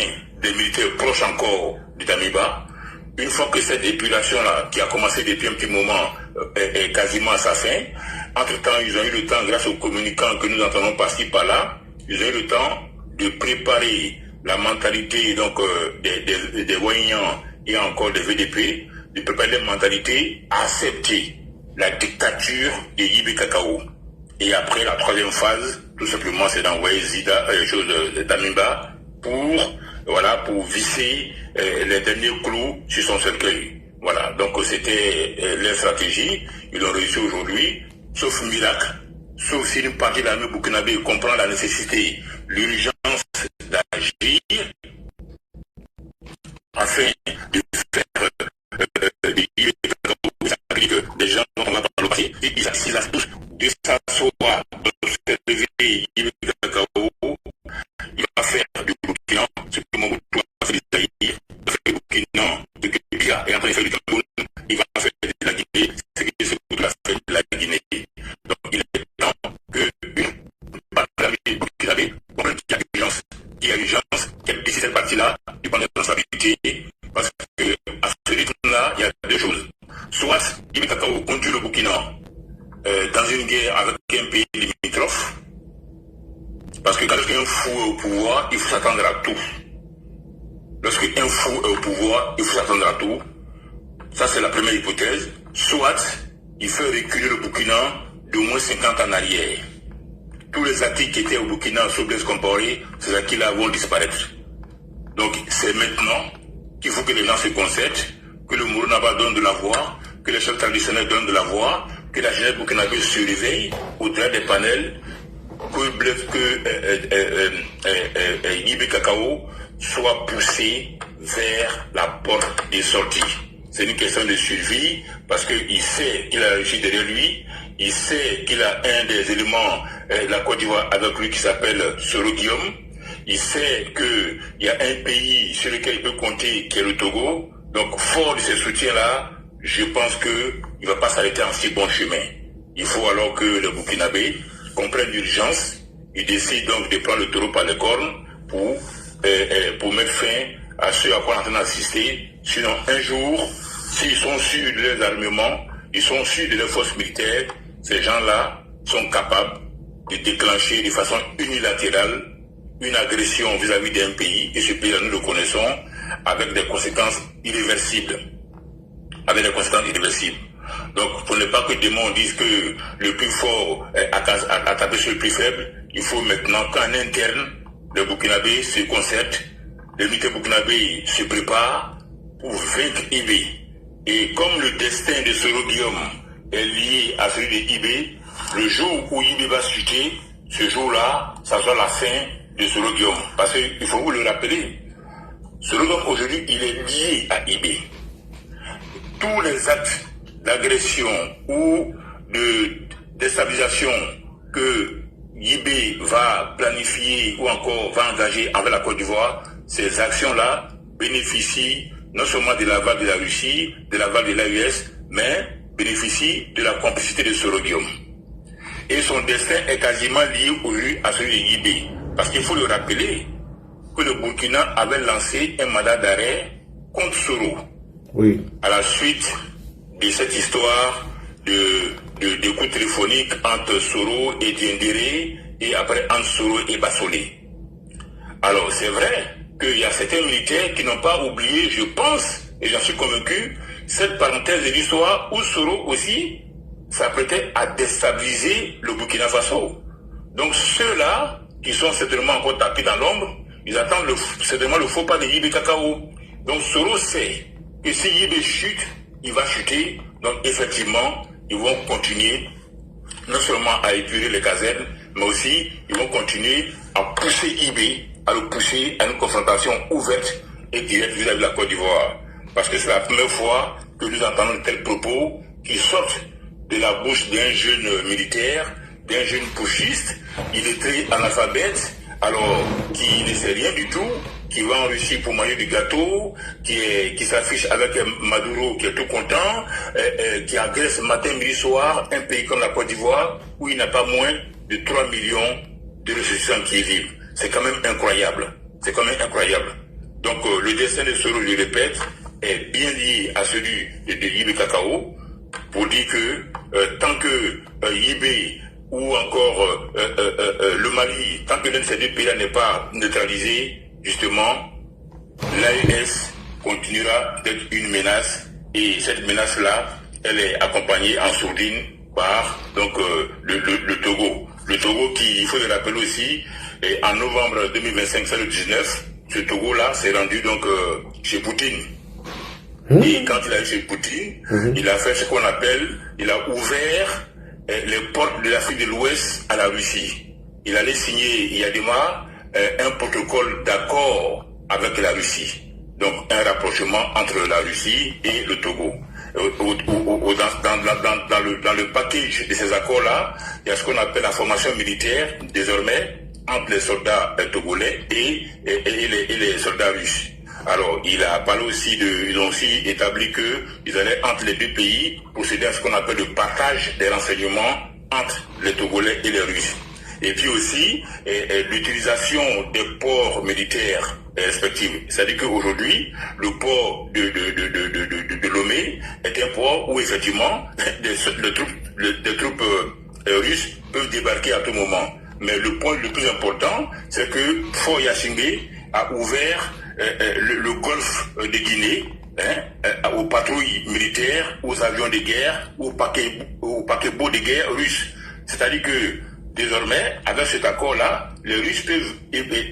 des militaires proches encore du Damiba. Une fois que cette épuration-là, qui a commencé depuis un petit moment, est quasiment à sa fin, entre-temps, ils ont eu le temps, grâce aux communicants que nous entendons par-ci, par-là, ils ont eu le temps de préparer la mentalité donc des Ouagnans et encore des VDP, de préparer la mentalité à accepter la dictature de Yibé Kakao. Et après, la troisième phase, tout simplement, c'est d'envoyer Zida, Damimba, pour voilà, pour visser les derniers clous sur son cercueil. Voilà, donc c'était leur stratégie. Ils l'ont réussi aujourd'hui, sauf miracle, sauf si une partie de l'armée burkinabé comprend la nécessité, l'urgence d'agir afin de faire des gens dont on va pas le passer. Ils assistent tous de s'asseoir, de se réveiller, il va faire du Burkina ce que mon Burkina fait d'Aïe, il va faire du Burkina, de Kébia, et après il fait du Cameroun, il va faire de la Guinée, ce que ce que fait de la Guinée. Donc il est temps qu'une partie de la Burkinabé comprenne qu'il y a urgence, qu'elle décide cette partie-là du plan de responsabilité, parce qu'à ce rythme-là, il y a deux choses. Soit Ibi Kakao conduit le Burkina dans une guerre avec un pays limitrophe, parce que quand un fou est au pouvoir, il faut s'attendre à tout. Lorsqu'un fou est au pouvoir, il faut s'attendre à tout. Ça, c'est la première hypothèse. Soit il fait reculer le Burkina d'au moins 50 ans en arrière. Tous les acquis qui étaient au Burkina sous Blaise Compaoré, ces acquis-là vont disparaître. Donc, c'est maintenant qu'il faut que les gens se concertent, que le Mourou-Naba donne de la voix, que les chefs traditionnels donnent de la voix, que la jeunesse burkinabé se réveille au-delà des panels, que Ibi Kakao soit poussé vers la porte des sorties. C'est une question de survie, parce qu'il sait qu'il a réussi derrière lui, il sait qu'il a un des éléments de la Côte d'Ivoire avec lui qui s'appelle Soro Guillaume, il sait qu'il y a un pays sur lequel il peut compter qui est le Togo. Donc fort de ce soutien-là, je pense qu'il ne va pas s'arrêter en si bon chemin. Il faut alors que le Burkinabé comprenne l'urgence, il décide donc de prendre le taureau par les cornes pour mettre fin à ce à quoi on est en train d'assister. Sinon, un jour, s'ils sont sûrs de leurs armements, ils sont sûrs de leurs forces militaires, ces gens-là sont capables de déclencher de façon unilatérale une agression vis-à-vis d'un pays, et ce pays-là, nous le connaissons, avec des conséquences irréversibles. Donc, pour ne pas que demain on dise que le plus fort a tapé sur le plus faible, il faut maintenant qu'en interne, le Burkinabé se concerte, l'unité burkinabé se prépare pour vaincre Ibi. Et comme le destin de Soro Guillaume est lié à celui de Ibi, le jour où Ibi va chuter, ce jour-là, ça sera la fin de Soro Guillaume. Parce qu'il faut vous le rappeler, Soro Guillaume aujourd'hui, il est lié à Ibi. Tous les actes d'agression ou de déstabilisation que Ibi va planifier ou encore va engager envers la Côte d'Ivoire, ces actions-là bénéficient non seulement de l'aval de la Russie, de l'aval de l'AUS, mais bénéficient de la complicité de Soro Guillaume. Et son destin est quasiment lié aujourd'hui à celui de Ibi. Parce qu'il faut le rappeler que le Burkina avait lancé un mandat d'arrêt contre Soro. Oui. À la suite de cette histoire de coups téléphoniques entre Soro et Diendéré, et après entre Soro et Bassolé. Alors c'est vrai qu'il y a certains militaires qui n'ont pas oublié, je pense, et j'en suis convaincu, cette parenthèse de l'histoire où Soro aussi s'apprêtait à déstabiliser le Burkina Faso. Donc ceux-là, qui sont certainement encore tapés dans l'ombre, ils attendent certainement le faux pas de Ibi Kakao. Donc Soro sait que si Ibi chute, il va chuter. Donc effectivement, ils vont continuer non seulement à épurer les casernes, mais aussi ils vont continuer à pousser Ibi, à le pousser à une confrontation ouverte et directe vis-à-vis de la Côte d'Ivoire. Parce que c'est la première fois que nous entendons de tels propos qui sortent de la bouche d'un jeune militaire, d'un jeune putschiste, illettré analphabète, alors qui ne sait rien du tout, qui va en Russie pour manger du gâteau, qui s'affiche avec Maduro qui est tout content, qui agresse matin, midi, soir un pays comme la Côte d'Ivoire où il n'a pas moins de 3 millions de ressortissants qui y vivent. C'est quand même incroyable. C'est quand même incroyable. Donc le destin de Soro, je le répète, est bien lié à celui de Ibi Kakao, pour dire que tant que Ibi ou encore le Mali, tant que l'un de ces deux pays-là n'est pas neutralisé, justement, l'AES continuera d'être une menace, et cette menace-là, elle est accompagnée en sourdine par donc le Togo. Le Togo qui, il faut le rappeler aussi, en novembre 2025, c'est le 19, ce Togo-là s'est rendu donc chez Poutine. Et quand il a eu chez Poutine, il a fait ce qu'on appelle, il a ouvert les portes de l'Afrique de l'Ouest à la Russie. Il allait signer, il y a des mois, un protocole d'accord avec la Russie. Donc un rapprochement entre la Russie et le Togo. Dans le package de ces accords-là, il y a ce qu'on appelle la formation militaire, désormais, entre les soldats togolais et les soldats russes. Alors, il a parlé aussi ils ont aussi établi que ils allaient, entre les deux pays, procéder à ce qu'on appelle le partage des renseignements entre les Togolais et les Russes. Et puis aussi, l'utilisation des ports militaires respectifs. C'est-à-dire qu'aujourd'hui, le port de Lomé est un port où, effectivement, des troupes russes peuvent débarquer à tout moment. Mais le point le plus important, c'est que Fort Yachingué a ouvert le golfe de Guinée aux patrouilles militaires, aux avions de guerre, aux paquebots de guerre russes. C'est-à-dire que désormais, avec cet accord-là, les Russes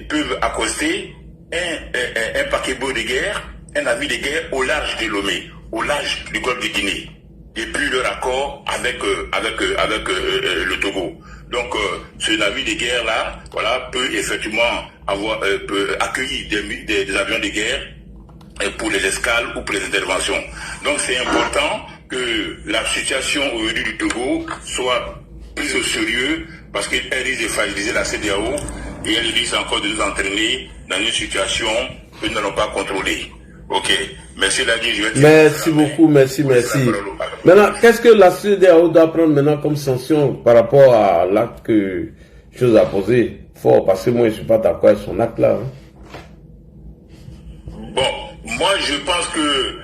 peuvent accoster un paquebot de guerre, un navire de guerre au large de Lomé, au large du golfe de Guinée, depuis leur accord avec le Togo. Donc, ce navire de guerre-là, voilà, peut effectivement peut accueillir des avions de guerre pour les escales ou pour les interventions. Donc, c'est important que la situation aujourd'hui du Togo soit prise au sérieux parce qu'elle risque de fragiliser la CEDEAO et elle risque encore de nous entraîner dans une situation que nous n'allons pas contrôler. Ok, merci Ladi, je vais te Merci beaucoup, merci. Maintenant, qu'est-ce que la CEDEAO doit prendre maintenant comme sanction par rapport à l'acte que chose a posé fort, parce que moi je ne suis pas d'accord avec son acte là. Bon, moi je pense que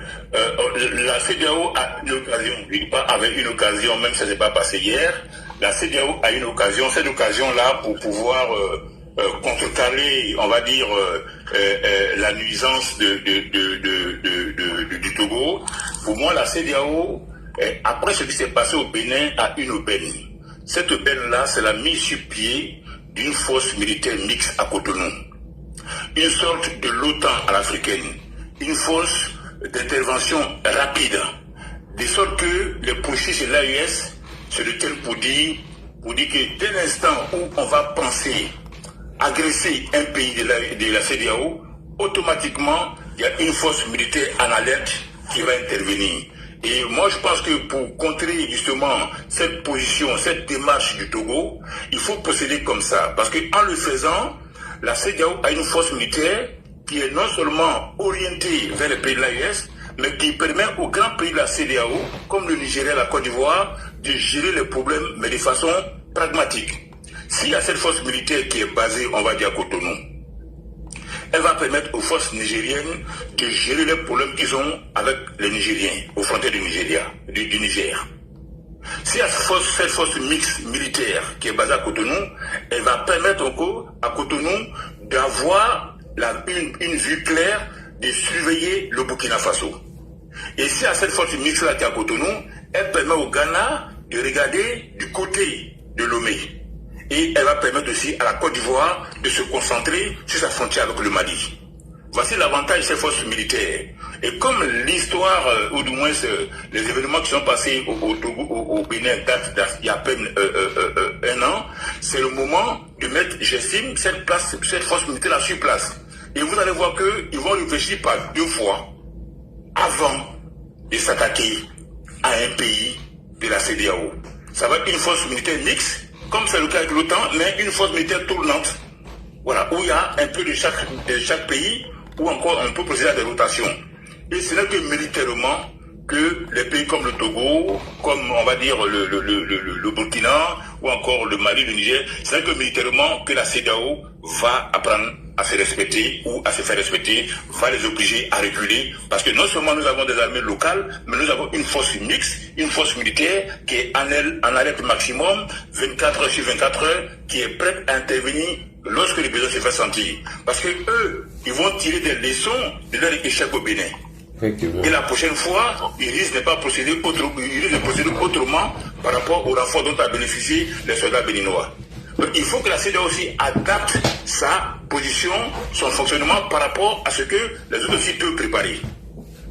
la CEDEAO a une occasion, je dis pas avec une occasion, même si ça n'est pas passé hier, la CEDEAO a une occasion, cette occasion-là pour pouvoir contrecarrer, on va dire, la nuisance du Togo. Pour moi, la CEDEAO, après ce qui s'est passé au Bénin, a une aubaine. Cette aubaine-là, c'est la mise sur pied d'une force militaire mixte à Cotonou. Une sorte de l'OTAN à l'africaine. Une force d'intervention rapide. De sorte que les processus de l'AES se détiennent pour dire que dès l'instant où on va penser agresser un pays de la CEDEAO, automatiquement, il y a une force militaire en alerte qui va intervenir. Et moi, je pense que pour contrer justement cette position, cette démarche du Togo, il faut procéder comme ça. Parce qu'en le faisant, la CEDEAO a une force militaire qui est non seulement orientée vers les pays de l'AES, mais qui permet aux grands pays de la CEDEAO, comme le Nigeria et la Côte d'Ivoire, de gérer les problèmes, mais de façon pragmatique. S'il y a cette force militaire qui est basée, on va dire, à Cotonou, elle va permettre aux forces nigériennes de gérer les problèmes qu'ils ont avec les Nigériens, aux frontières du Niger. Si cette force mixte militaire qui est basée à Cotonou, elle va permettre encore à Cotonou d'avoir une vue claire de surveiller le Burkina Faso. Et si à cette force mixte-là qui est à Cotonou, elle permet au Ghana de regarder du côté de Lomé. Et elle va permettre aussi à la Côte d'Ivoire de se concentrer sur sa frontière avec le Mali. Voici l'avantage de ces forces militaires. Et comme l'histoire, ou du moins les événements qui sont passés au Togo, au Bénin, datent il y a à peine un an, c'est le moment de mettre, j'estime, cette force militaire sur place. Et vous allez voir qu'ils vont réfléchir par deux fois avant de s'attaquer à un pays de la CEDEAO. Ça va être une force militaire mixte, comme c'est le cas avec l'OTAN, mais une force militaire tournante. Voilà, où il y a un peu de chaque pays, où encore on peut procéder à des rotations. Et ce n'est que militairement que les pays comme le Togo, comme on va dire le Burkina, ou encore le Mali, le Niger, ce n'est que militairement que la CEDEAO va apprendre à se respecter ou à se faire respecter, va les obliger à reculer, parce que non seulement nous avons des armées locales, mais nous avons une force mixte, une force militaire qui est en alerte maximum, 24 heures sur 24 heures, qui est prête à intervenir lorsque les besoins se font sentir. Parce que eux, ils vont tirer des leçons de leur échec au Bénin. Et la prochaine fois, ils risquent de ne pas procéder autrement par rapport au renfort dont a bénéficié les soldats béninois. Donc il faut que la CEDEAO aussi adapte sa position, son fonctionnement par rapport à ce que les autres aussi peuvent préparer.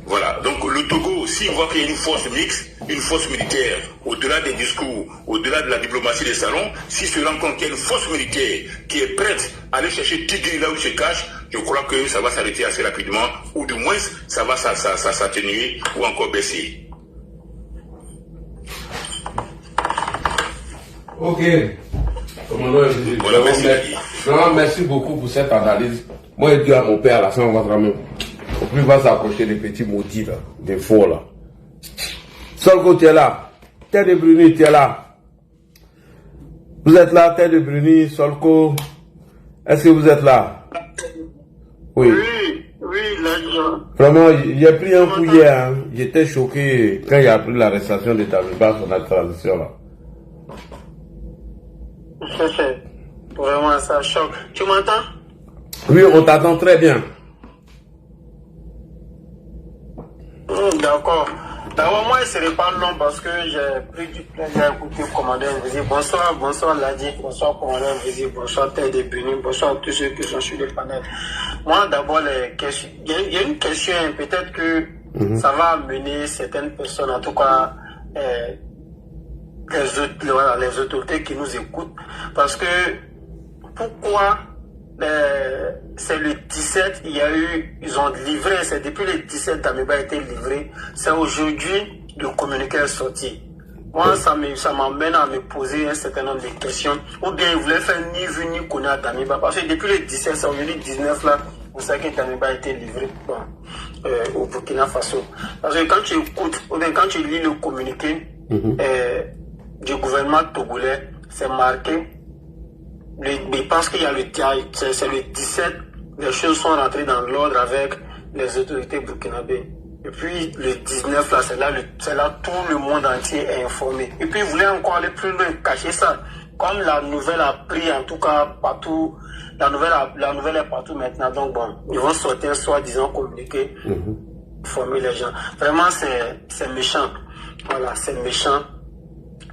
Voilà, donc le Togo, s'il voit qu'il y a une force mixte, une force militaire, au-delà des discours, au-delà de la diplomatie des salons, s'il se rend compte qu'il y a une force militaire qui est prête à aller chercher Tigri là où il se cache, je crois que ça va s'arrêter assez rapidement, ou du moins ça va s'atténuer ou encore baisser. Ok. Commandant, voilà, merci beaucoup pour cette analyse. Moi, je dis à mon père, à la fin, on va quand même. Au plus va s'approcher des petits maudits là, des faux là. Solko, tu es là. Terre de Bruni, tu es là. Vous êtes là, Terre de Bruni, Solko. Est-ce que vous êtes là? Oui. Oui, là. Vraiment, j'ai pris un coup hier. Hein. J'étais choqué quand il a pris l'arrestation de Damiba sur la transition là. C'est vraiment ça choque. Tu m'entends? Oui, on t'attend très bien. D'accord. D'abord, moi, ce n'est pas long parce que j'ai pris du plaisir à écouter le commandant invisible. Bonsoir Ladi, bonsoir commandant invisible, bonsoir Terre de Bruni, bonsoir tous ceux qui sont sur le panel. Moi, d'abord, il y a une question, peut-être que ça va amener certaines personnes, en tout cas les autorités qui nous écoutent, parce que pourquoi c'est le 17, ils ont livré, c'est depuis le 17 Damiba a été livré, c'est aujourd'hui le communiqué est sorti. Moi, ça m'amène à me poser un certain nombre de questions, ou bien ils voulaient faire ni vu ni connaître à Damiba, parce que depuis le 17, c'est aujourd'hui le 19 là, vous savez que Damiba a été livré au Burkina Faso. Parce que quand tu écoutes, ou bien quand tu lis le communiqué du gouvernement togolais, c'est marqué. Je pense qu'il y a c'est le 17, les choses sont rentrées dans l'ordre avec les autorités burkinabées. Et puis le 19, là, c'est là tout le monde entier est informé. Et puis ils voulaient encore aller plus loin, cacher ça. Comme la nouvelle a pris, en tout cas, partout, la nouvelle est partout maintenant. Donc bon, ils vont sortir soi-disant communiqué, informer les gens. Vraiment, c'est méchant. Voilà, c'est méchant.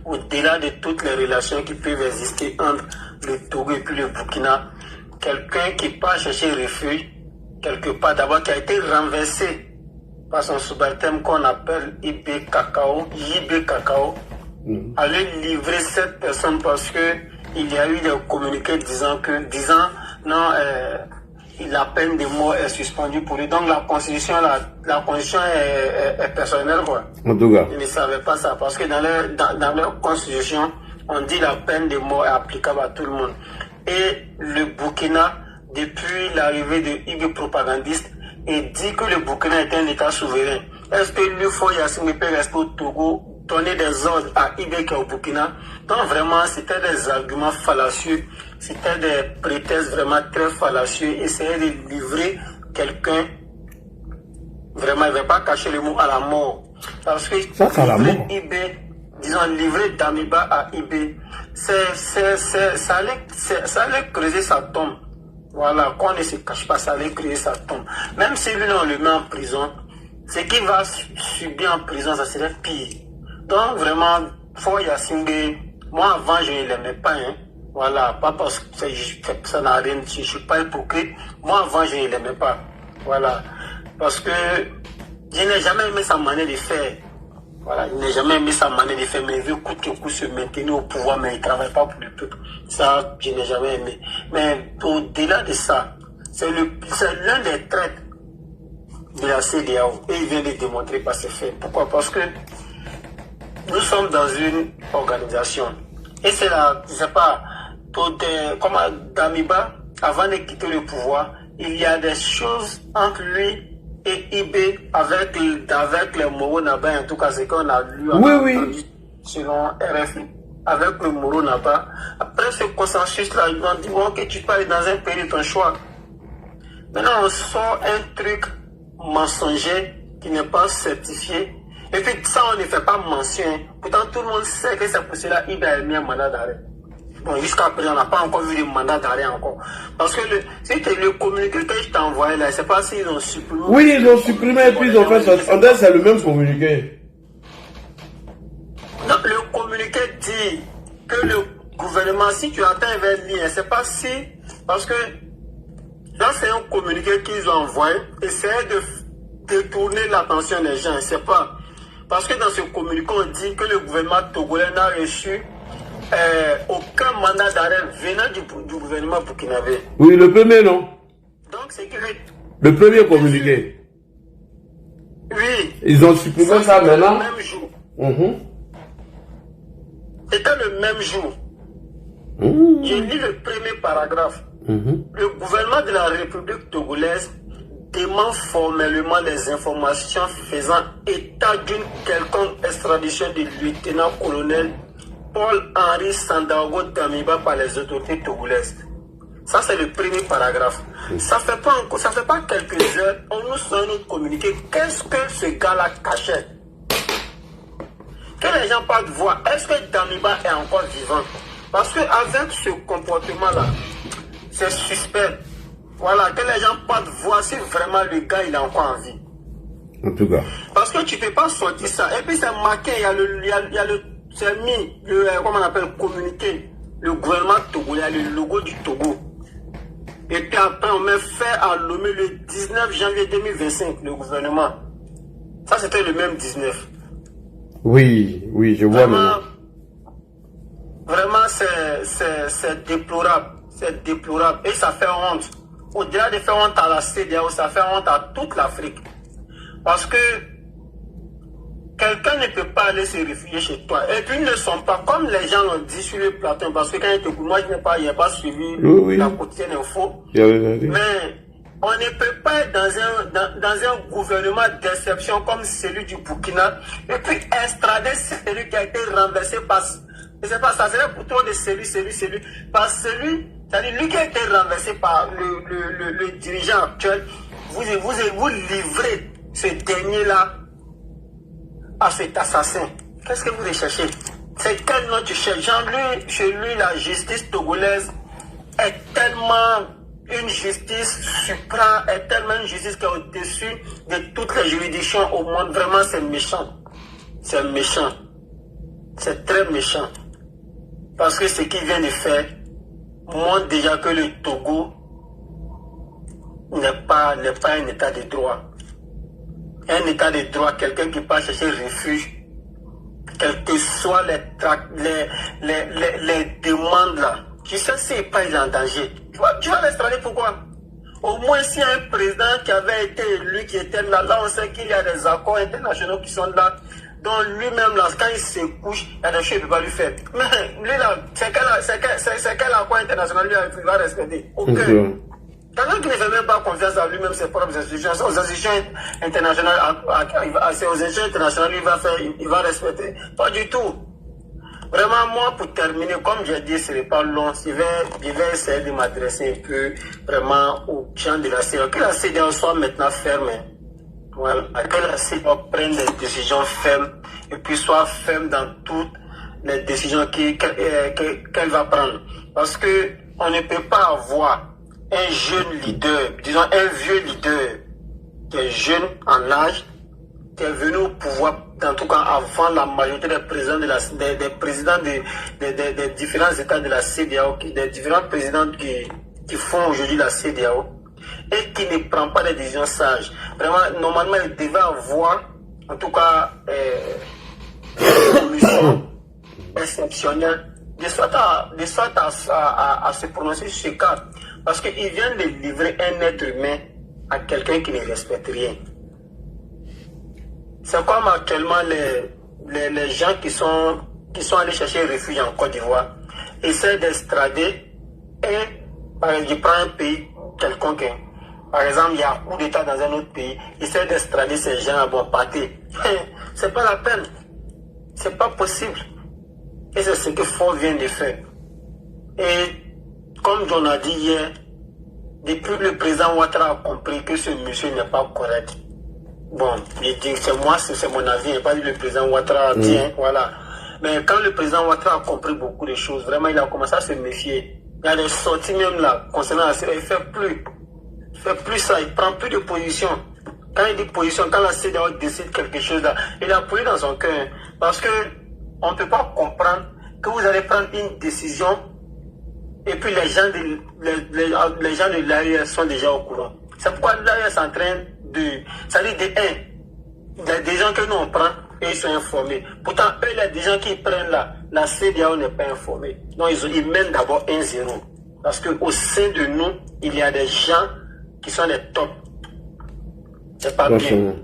Au-delà de toutes les relations qui peuvent exister entre le Togo et puis le Burkina, quelqu'un qui part chercher refuge, quelque part d'abord qui a été renversé par son subalterne qu'on appelle IB Kakao, aller livrer cette personne parce que il y a eu des communiqués disant non, la peine de mort est suspendue pour lui. Donc la constitution est personnelle, quoi. En tout cas. Ils ne savaient pas ça parce que dans leur constitution, on dit la peine de mort est applicable à tout le monde. Et le Burkina, depuis l'arrivée de Ibé propagandiste, il dit que le Burkina est un État souverain. Est-ce que l'UFO Yassine peut rester au Togo, donner des ordres à Ibé qui est au Burkina? Donc vraiment, c'était des arguments fallacieux, c'était des prétextes vraiment très fallacieux. Essayer de livrer quelqu'un, vraiment, il ne va pas cacher le mot à la mort. Parce que ça livrer Ibé, disons, livrer Damiba à Ibé, ça allait creuser sa tombe. Voilà, qu'on ne se cache pas, ça allait creuser sa tombe. Même si lui, on le met en prison, ce qu'il va subir en prison, ça serait pire. Donc vraiment, faut Yassine, moi avant je ne l'aimais pas, hein. Voilà, pas parce que ça n'a rien, je ne suis pas hypocrite. Moi avant je ne l'aimais pas. Voilà, parce que je n'ai jamais aimé sa manière de faire. Voilà, je n'ai jamais aimé sa manière de faire, mais il veut coûte que coûte se maintenir au pouvoir, mais il ne travaille pas pour le peuple. Ça, je n'ai jamais aimé. Mais au-delà de ça, c'est l'un des traits de la CEDEAO. Et il vient de démontrer par ses faits. Pourquoi? Parce que nous sommes dans une organisation. Et c'est là, je ne sais pas, comme Damiba, avant de quitter le pouvoir, il y a des choses entre lui et IB avec le Moro Naba, en tout cas, c'est qu'on a lu entendu, selon RFI, avec le Moro Naba. Après ce consensus-là, ils ont dit que tu parles dans un pays de ton choix. Maintenant, on sort un truc mensonger qui n'est pas certifié. Et puis ça, on ne fait pas mention. Pourtant, tout le monde sait que c'est pour cela qu'il a mis un mandat d'arrêt. Bon, jusqu'à présent, on n'a pas encore vu de mandat d'arrêt encore. Parce que c'était le communiqué que je t'ai envoyé là, je ne sais pas s'ils ont supprimé. Oui, ils ont supprimé et puis ils ont fait ça. C'est le même communiqué. Donc, le communiqué dit que le gouvernement, si tu attends, il va lire. C'est pas si, parce que là, c'est un communiqué qu'ils ont envoyé, essayer de détourner l'attention des gens. C'est pas. Parce que dans ce communiqué, on dit que le gouvernement togolais n'a reçu aucun mandat d'arrêt venant du gouvernement burkinabé. Oui, le premier, non? Donc, c'est que... Le premier communiqué. Oui. Ils ont supprimé ça maintenant. Le même jour. C'était le même jour. J'ai lu le premier paragraphe. Le gouvernement de la République togolaise demande formellement les informations faisant état d'une quelconque extradition du lieutenant-colonel Paul-Henri Sandaogo Damiba par les autorités togolaises. Ça, c'est le premier paragraphe. Ça fait pas quelques heures, on nous sort notre communiqué. Qu'est-ce que ce gars-là cachait? Que les gens parlent de voir, est-ce que Damiba est encore vivant? Parce qu'avec ce comportement-là, c'est suspect. Voilà, que les gens parlent de voir si vraiment le gars il est encore en vie. En tout cas. Parce que tu ne peux pas sortir ça. Et puis c'est marqué, il y a le c'est mis, comment on appelle, communiqué. Le gouvernement togolais, il y a le logo du Togo. Et puis après, on met fait à Lomé le 19 janvier 2025, le gouvernement. Ça, c'était le même 19. Oui, je vois maintenant. Vraiment, c'est déplorable. C'est déplorable. Et ça fait honte. Au-delà de faire honte à la CEDEAO, ça fait honte à toute l'Afrique. Parce que quelqu'un ne peut pas aller se réfugier chez toi. Et puis, ils ne sont pas, comme les gens l'ont dit sur le plateau, parce que quand ils te écoutent, moi, je n'ai pas suivi la quotidienne info. Mais on ne peut pas être dans un gouvernement d'exception comme celui du Burkina et puis extrader celui qui a été renversé par... Je ne sais pas, ça serait plutôt de celui. Par celui, c'est-à-dire lui qui a été renversé par le dirigeant actuel, vous livrez ce dernier-là à cet assassin. Qu'est-ce que vous recherchez? C'est quel nom tu cherches? Chez lui, la justice togolaise est tellement une justice suprême, est tellement une justice qui est au-dessus de toutes les juridictions au monde. Vraiment, c'est méchant. C'est méchant. C'est très méchant. Parce que ce qu'il vient de faire montre déjà que le Togo n'est pas un état de droit. Un état de droit, quelqu'un qui part chercher refuge, quelles que soient les demandes là. Tu sais, s'il pas il est en danger. Tu vas l'extrader pourquoi? Au moins, s'il y a un président qui avait été élu, qui était là, on sait qu'il y a des accords internationaux qui sont là. Donc lui-même, là, quand il se couche, il y a des choses qu'il ne peut pas lui faire. Mais lui, là, c'est quel accord international lui va respecter? Aucun. Quelqu'un qui ne fait même pas confiance à lui-même, ses propres institutions, aux institutions internationales, aux institutions internationales, il va respecter. Pas du tout. Vraiment, moi, pour terminer, comme j'ai dit, ce n'est pas long. Je vais essayer de m'adresser un peu vraiment aux gens de la CEDEAO. Que la CEDEAO soit maintenant ferme. Voilà. Que la CEDEAO prenne des décisions fermes et puis soit ferme dans toutes les décisions qu'elle va prendre. Parce qu'on ne peut pas avoir un jeune leader, disons un vieux leader qui est jeune en âge, qui est venu au pouvoir, en tout cas avant la majorité des présidents des présidents des différents États de la CEDEAO, des différents présidents qui font aujourd'hui la CEDEAO, et qui ne prend pas des décisions sages. Vraiment, normalement, il devait avoir, en tout cas, une commission exceptionnelle, de sorte à se prononcer sur ce cas. Parce qu'il vient de livrer un être humain à quelqu'un qui ne respecte rien. C'est comme actuellement les gens qui sont allés chercher refuge en Côte d'Ivoire, essaient d'extrader et, par exemple, je prends un pays quelconque. Par exemple, il y a un coup d'État dans un autre pays, essaient d'extrader ces gens à bon pâté. C'est pas la peine. C'est pas possible. Et c'est ce que Ford vient de faire. Et comme on a dit hier, depuis le président Ouattara a compris que ce monsieur n'est pas correct. Bon, c'est moi, c'est mon avis, il n'a pas dit le président Ouattara a dit, voilà. Mais quand le président Ouattara a compris beaucoup de choses, vraiment il a commencé à se méfier. Il y a des sorties même là, concernant la CEDEAO, il ne fait plus ça, il ne prend plus de position. Quand il dit position, quand la CEDEAO décide quelque chose là, il a appuyé dans son cœur. Parce que on ne peut pas comprendre que vous allez prendre une décision et puis les gens de l'AES sont déjà au courant. C'est pourquoi l'AES est en train de... Ça dit il y a des gens que nous on prend et ils sont informés. Pourtant, eux, il y a des gens qui prennent la CEDEAO n'est pas informée. Donc, ils mènent d'abord 1-0. Parce qu'au sein de nous, il y a des gens qui sont des tops. C'est pas bien.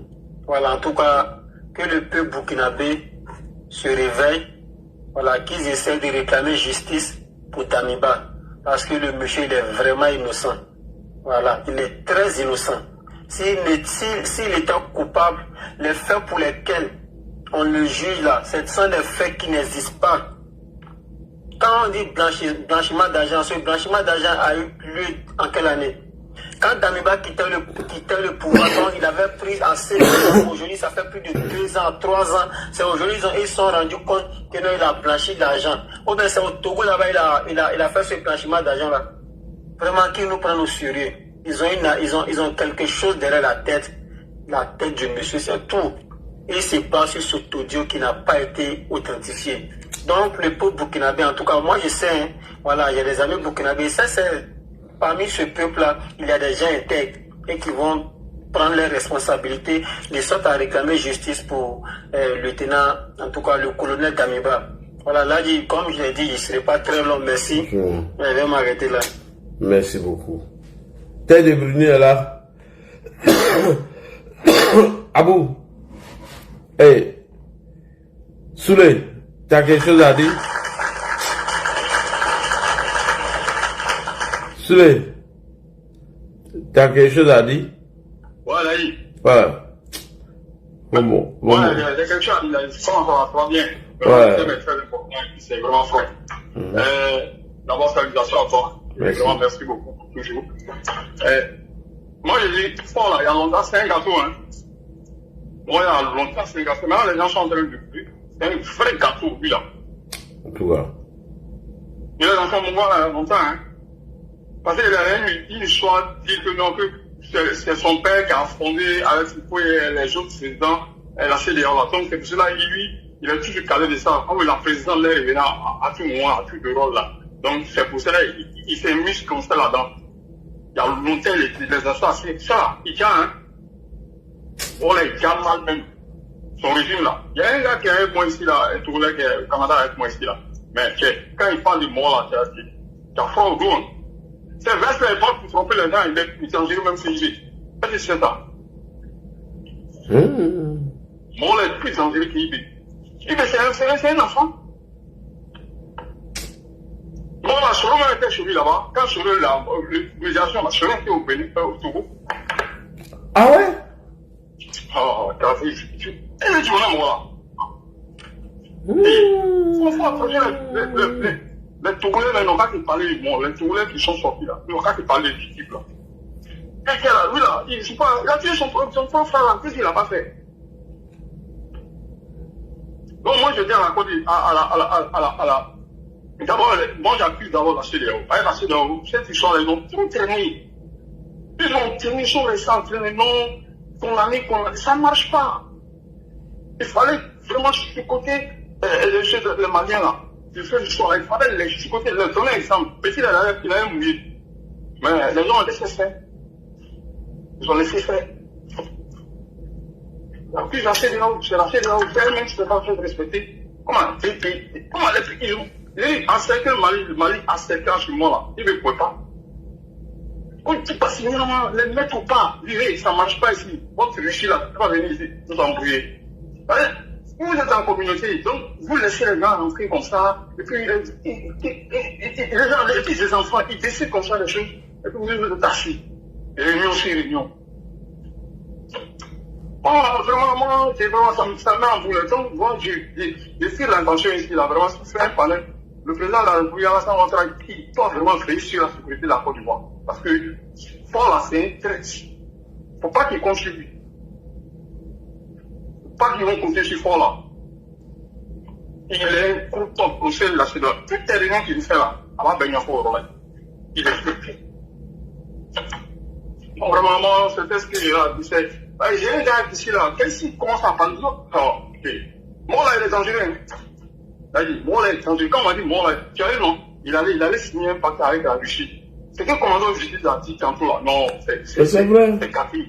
Voilà, en tout cas, que le peuple burkinabé se réveille. Voilà, qu'ils essaient de réclamer justice pour Damiba. Parce que le monsieur, il est vraiment innocent. Voilà, il est très innocent. S'il était coupable, les faits pour lesquels on le juge là, ce sont des faits qui n'existent pas. Quand on dit blanchiment d'argent, ce blanchiment d'argent a eu lieu en quelle année? Quand Damiba quittait le pouvoir, donc il avait pris assez de temps. Aujourd'hui, ça fait plus de 2 ans, 3 ans. C'est aujourd'hui ils se sont rendus compte que non, il a blanchi de l'argent. Ou bien c'est au Togo là-bas, il a fait ce blanchiment d'argent là. Vraiment, qu'ils nous prennent au sérieux. Ils ont quelque chose derrière la tête. La tête du monsieur, c'est tout. Et c'est pas sur ce audio qui n'a pas été authentifié. Donc, le peuple burkinabé, en tout cas, moi je sais, hein, voilà, il y a des amis burkinabés, ça c'est, parmi ce peuple-là, il y a des gens intègres et qui vont prendre leurs responsabilités, de sorte à réclamer justice pour le lieutenant, en tout cas le colonel Damiba. Voilà, là, comme je l'ai dit, il ne serait pas très long, merci. Je vais m'arrêter là. Merci beaucoup. Tête de Bruni est là. Abou. Hey. Souley, tu as quelque chose à dire? Souley, tu as quelque chose à dire? Voilà, oui. Voilà. Bon. Ouais, il y a quelque chose, il va bien. Ouais. C'est vraiment fort. D'abord, salutations à toi. Vraiment, merci beaucoup pour toujours. Moi, je dis, fort là, il y a longtemps, c'est un gâteau, hein. Moi, il y a longtemps, c'est un gâteau. Maintenant, les gens sont en train de plus. C'est un vrai gâteau, lui, là. En tout cas. Il a l'enfant, mon gars, là, longtemps, hein. Parce qu'il a une histoire dit que non, que c'est son père qui a fondé avec les autres présidents la CEDEAO, là. Donc, c'est pour cela, lui, il a toujours calé de ça. Comme le président là, il venait à tout moment, à tout de rôle, là. Donc, c'est pour cela, il s'est mis comme ça là-dedans. Il y a longtemps, les assassins, ça, il tient, hein. Oh là, il tient mal même. Son régime là. Il y a un gars qui est avec moi ici là, un Tourolais qui est au Canada avec moi ici là. Mais quand il parle de mort là, tu as froid au dos, hein. C'est vrai que l'époque pour tromper les gens, il est dangereux même si j'ai. Qu'est-ce que c'est ça? Mort là est plus dangereux qu'Ibé. Ibé, c'est un enfant. Bon, là, Soro m'a été chez lui là-bas. Quand Soro, la médiation, Soro était au Bénin, au Togo. Ah ouais? Oh, t'as vu, et le journal, moi. Il faut approcher les Togolais, ils n'ont pas qui parler du monde. Les Togolais qui sont sortis là, ils n'ont pas qui parler du type là. Et là, lui là, il ne pas. Il a tué son frère là, qu'est-ce qu'il n'a pas fait? Donc, moi, je dis à la. D'abord, moi, j'accuse d'abord la CEDEAO. La CEDEAO, cette histoire, ils ont tout traîné. Ils ont traîné sur les centres, les noms. Condamné, ça ne marche pas. Il fallait vraiment chicoter les Maliens là. Il fallait les chicoter, leur donner exemple. Petit, il avait mouillé. Mais les gens ont laissé faire. Ils ont laissé faire. La plus la CEDEAO, c'est la CEDEAO, même si c'est pas fait respecter. Comment les pays, ils encerclent le Mali encerclent chez moi là. Ils ne pouvaient pas. On ne dit pas si les mettre ou pas, ça ne marche pas ici. Votre Russie là, tu vas venir ici, nous embrouiller. Vous êtes en communauté, donc vous laissez les gens rentrer comme ça, et puis les enfants, ils décident comme ça les choses, et puis vous êtes assis. Réunion sur réunion. Bon, vraiment, moi, c'est vraiment, ça met en boule. Donc, moi, je suis l'intention ici, là, vraiment, c'est un panel. Le président de la République, qui doit vraiment veiller sur la sécurité de la Côte d'Ivoire. Parce que, Fort là, c'est un trait. Faut pas qu'il contribue. Faut pas qu'ils vont compter sur Fort là. Il est content au sein de la CEDEAO. Toutes les réunions qu'il fait là, avant de venir au Roland, il est frustré. Bon, vraiment, moi, c'était ce qu'il a dit. J'ai un gars ici là, qu'est-ce qu'il commence à parler? Oh, ok. Moi là, il est dangereux. Il a dit, quand on m'a dit, tu as vu, non? Il allait signer un pacte avec la Russie. C'est que le commandant de justice a dit tantôt là. Non, c'est vrai. C'est Kaki.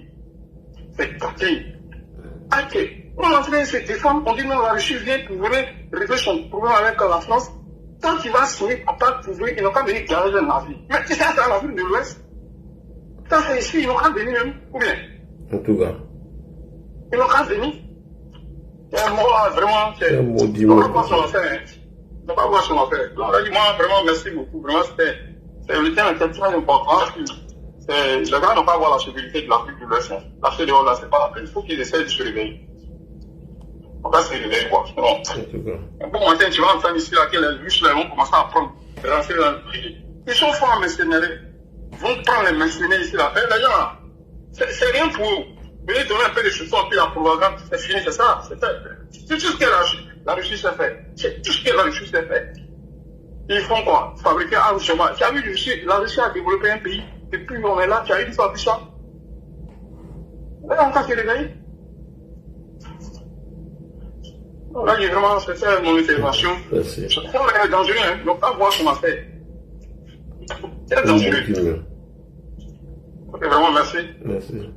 C'est Kaki. Ok. On est en train de se défendre. On dit non, la Russie vient pour venir régler son problème avec la France. Quand il va signer un pacte pour venir, ils n'ont qu'à venir garer un navire. Mais tu sais, c'est un navire de l'Ouest. Quand c'est ici, ils n'ont qu'à venir même. Ou bien? En tout cas. Ils n'ont qu'à venir. C'est un mot là, vraiment. C'est un mot Il ne faut pas voir son affaire. Il ne faut pas voir son affaire. Donc, moi, vraiment, merci beaucoup. Vraiment, c'est le thème était très important. Les gars n'ont pas à voir la sécurité de l'Afrique de l'Ouest. La CEDEAO, là, c'est pas la peine. Il faut qu'ils essayent de se réveiller. On va se réveiller, quoi. Non. Un bon matin, tu vas entendre ici, là, que les Russes, là, vont commencer à prendre, rentrer dans le pays. Ils sont forts en mercenaires. Ils vont prendre les mercenaires ici, là. Les gens, là, c'est rien pour eux. Venez donner un peu de support, puis la propagande, c'est fini, c'est ça. C'est tout ce que la Russie s'est fait. C'est tout ce que la Russie s'est fait. Ils font quoi? Fabriquer un chemin. Tu as vu, la Russie a développé un pays. Depuis on est là, tu as vu, tu as vu ça. Là, on s'est réveillé. Là, vraiment, c'est ça mon intervention. C'est dangereux, hein. Donc, pas voir ce qu'on a fait. C'est dangereux. Ok, vraiment, merci. Merci.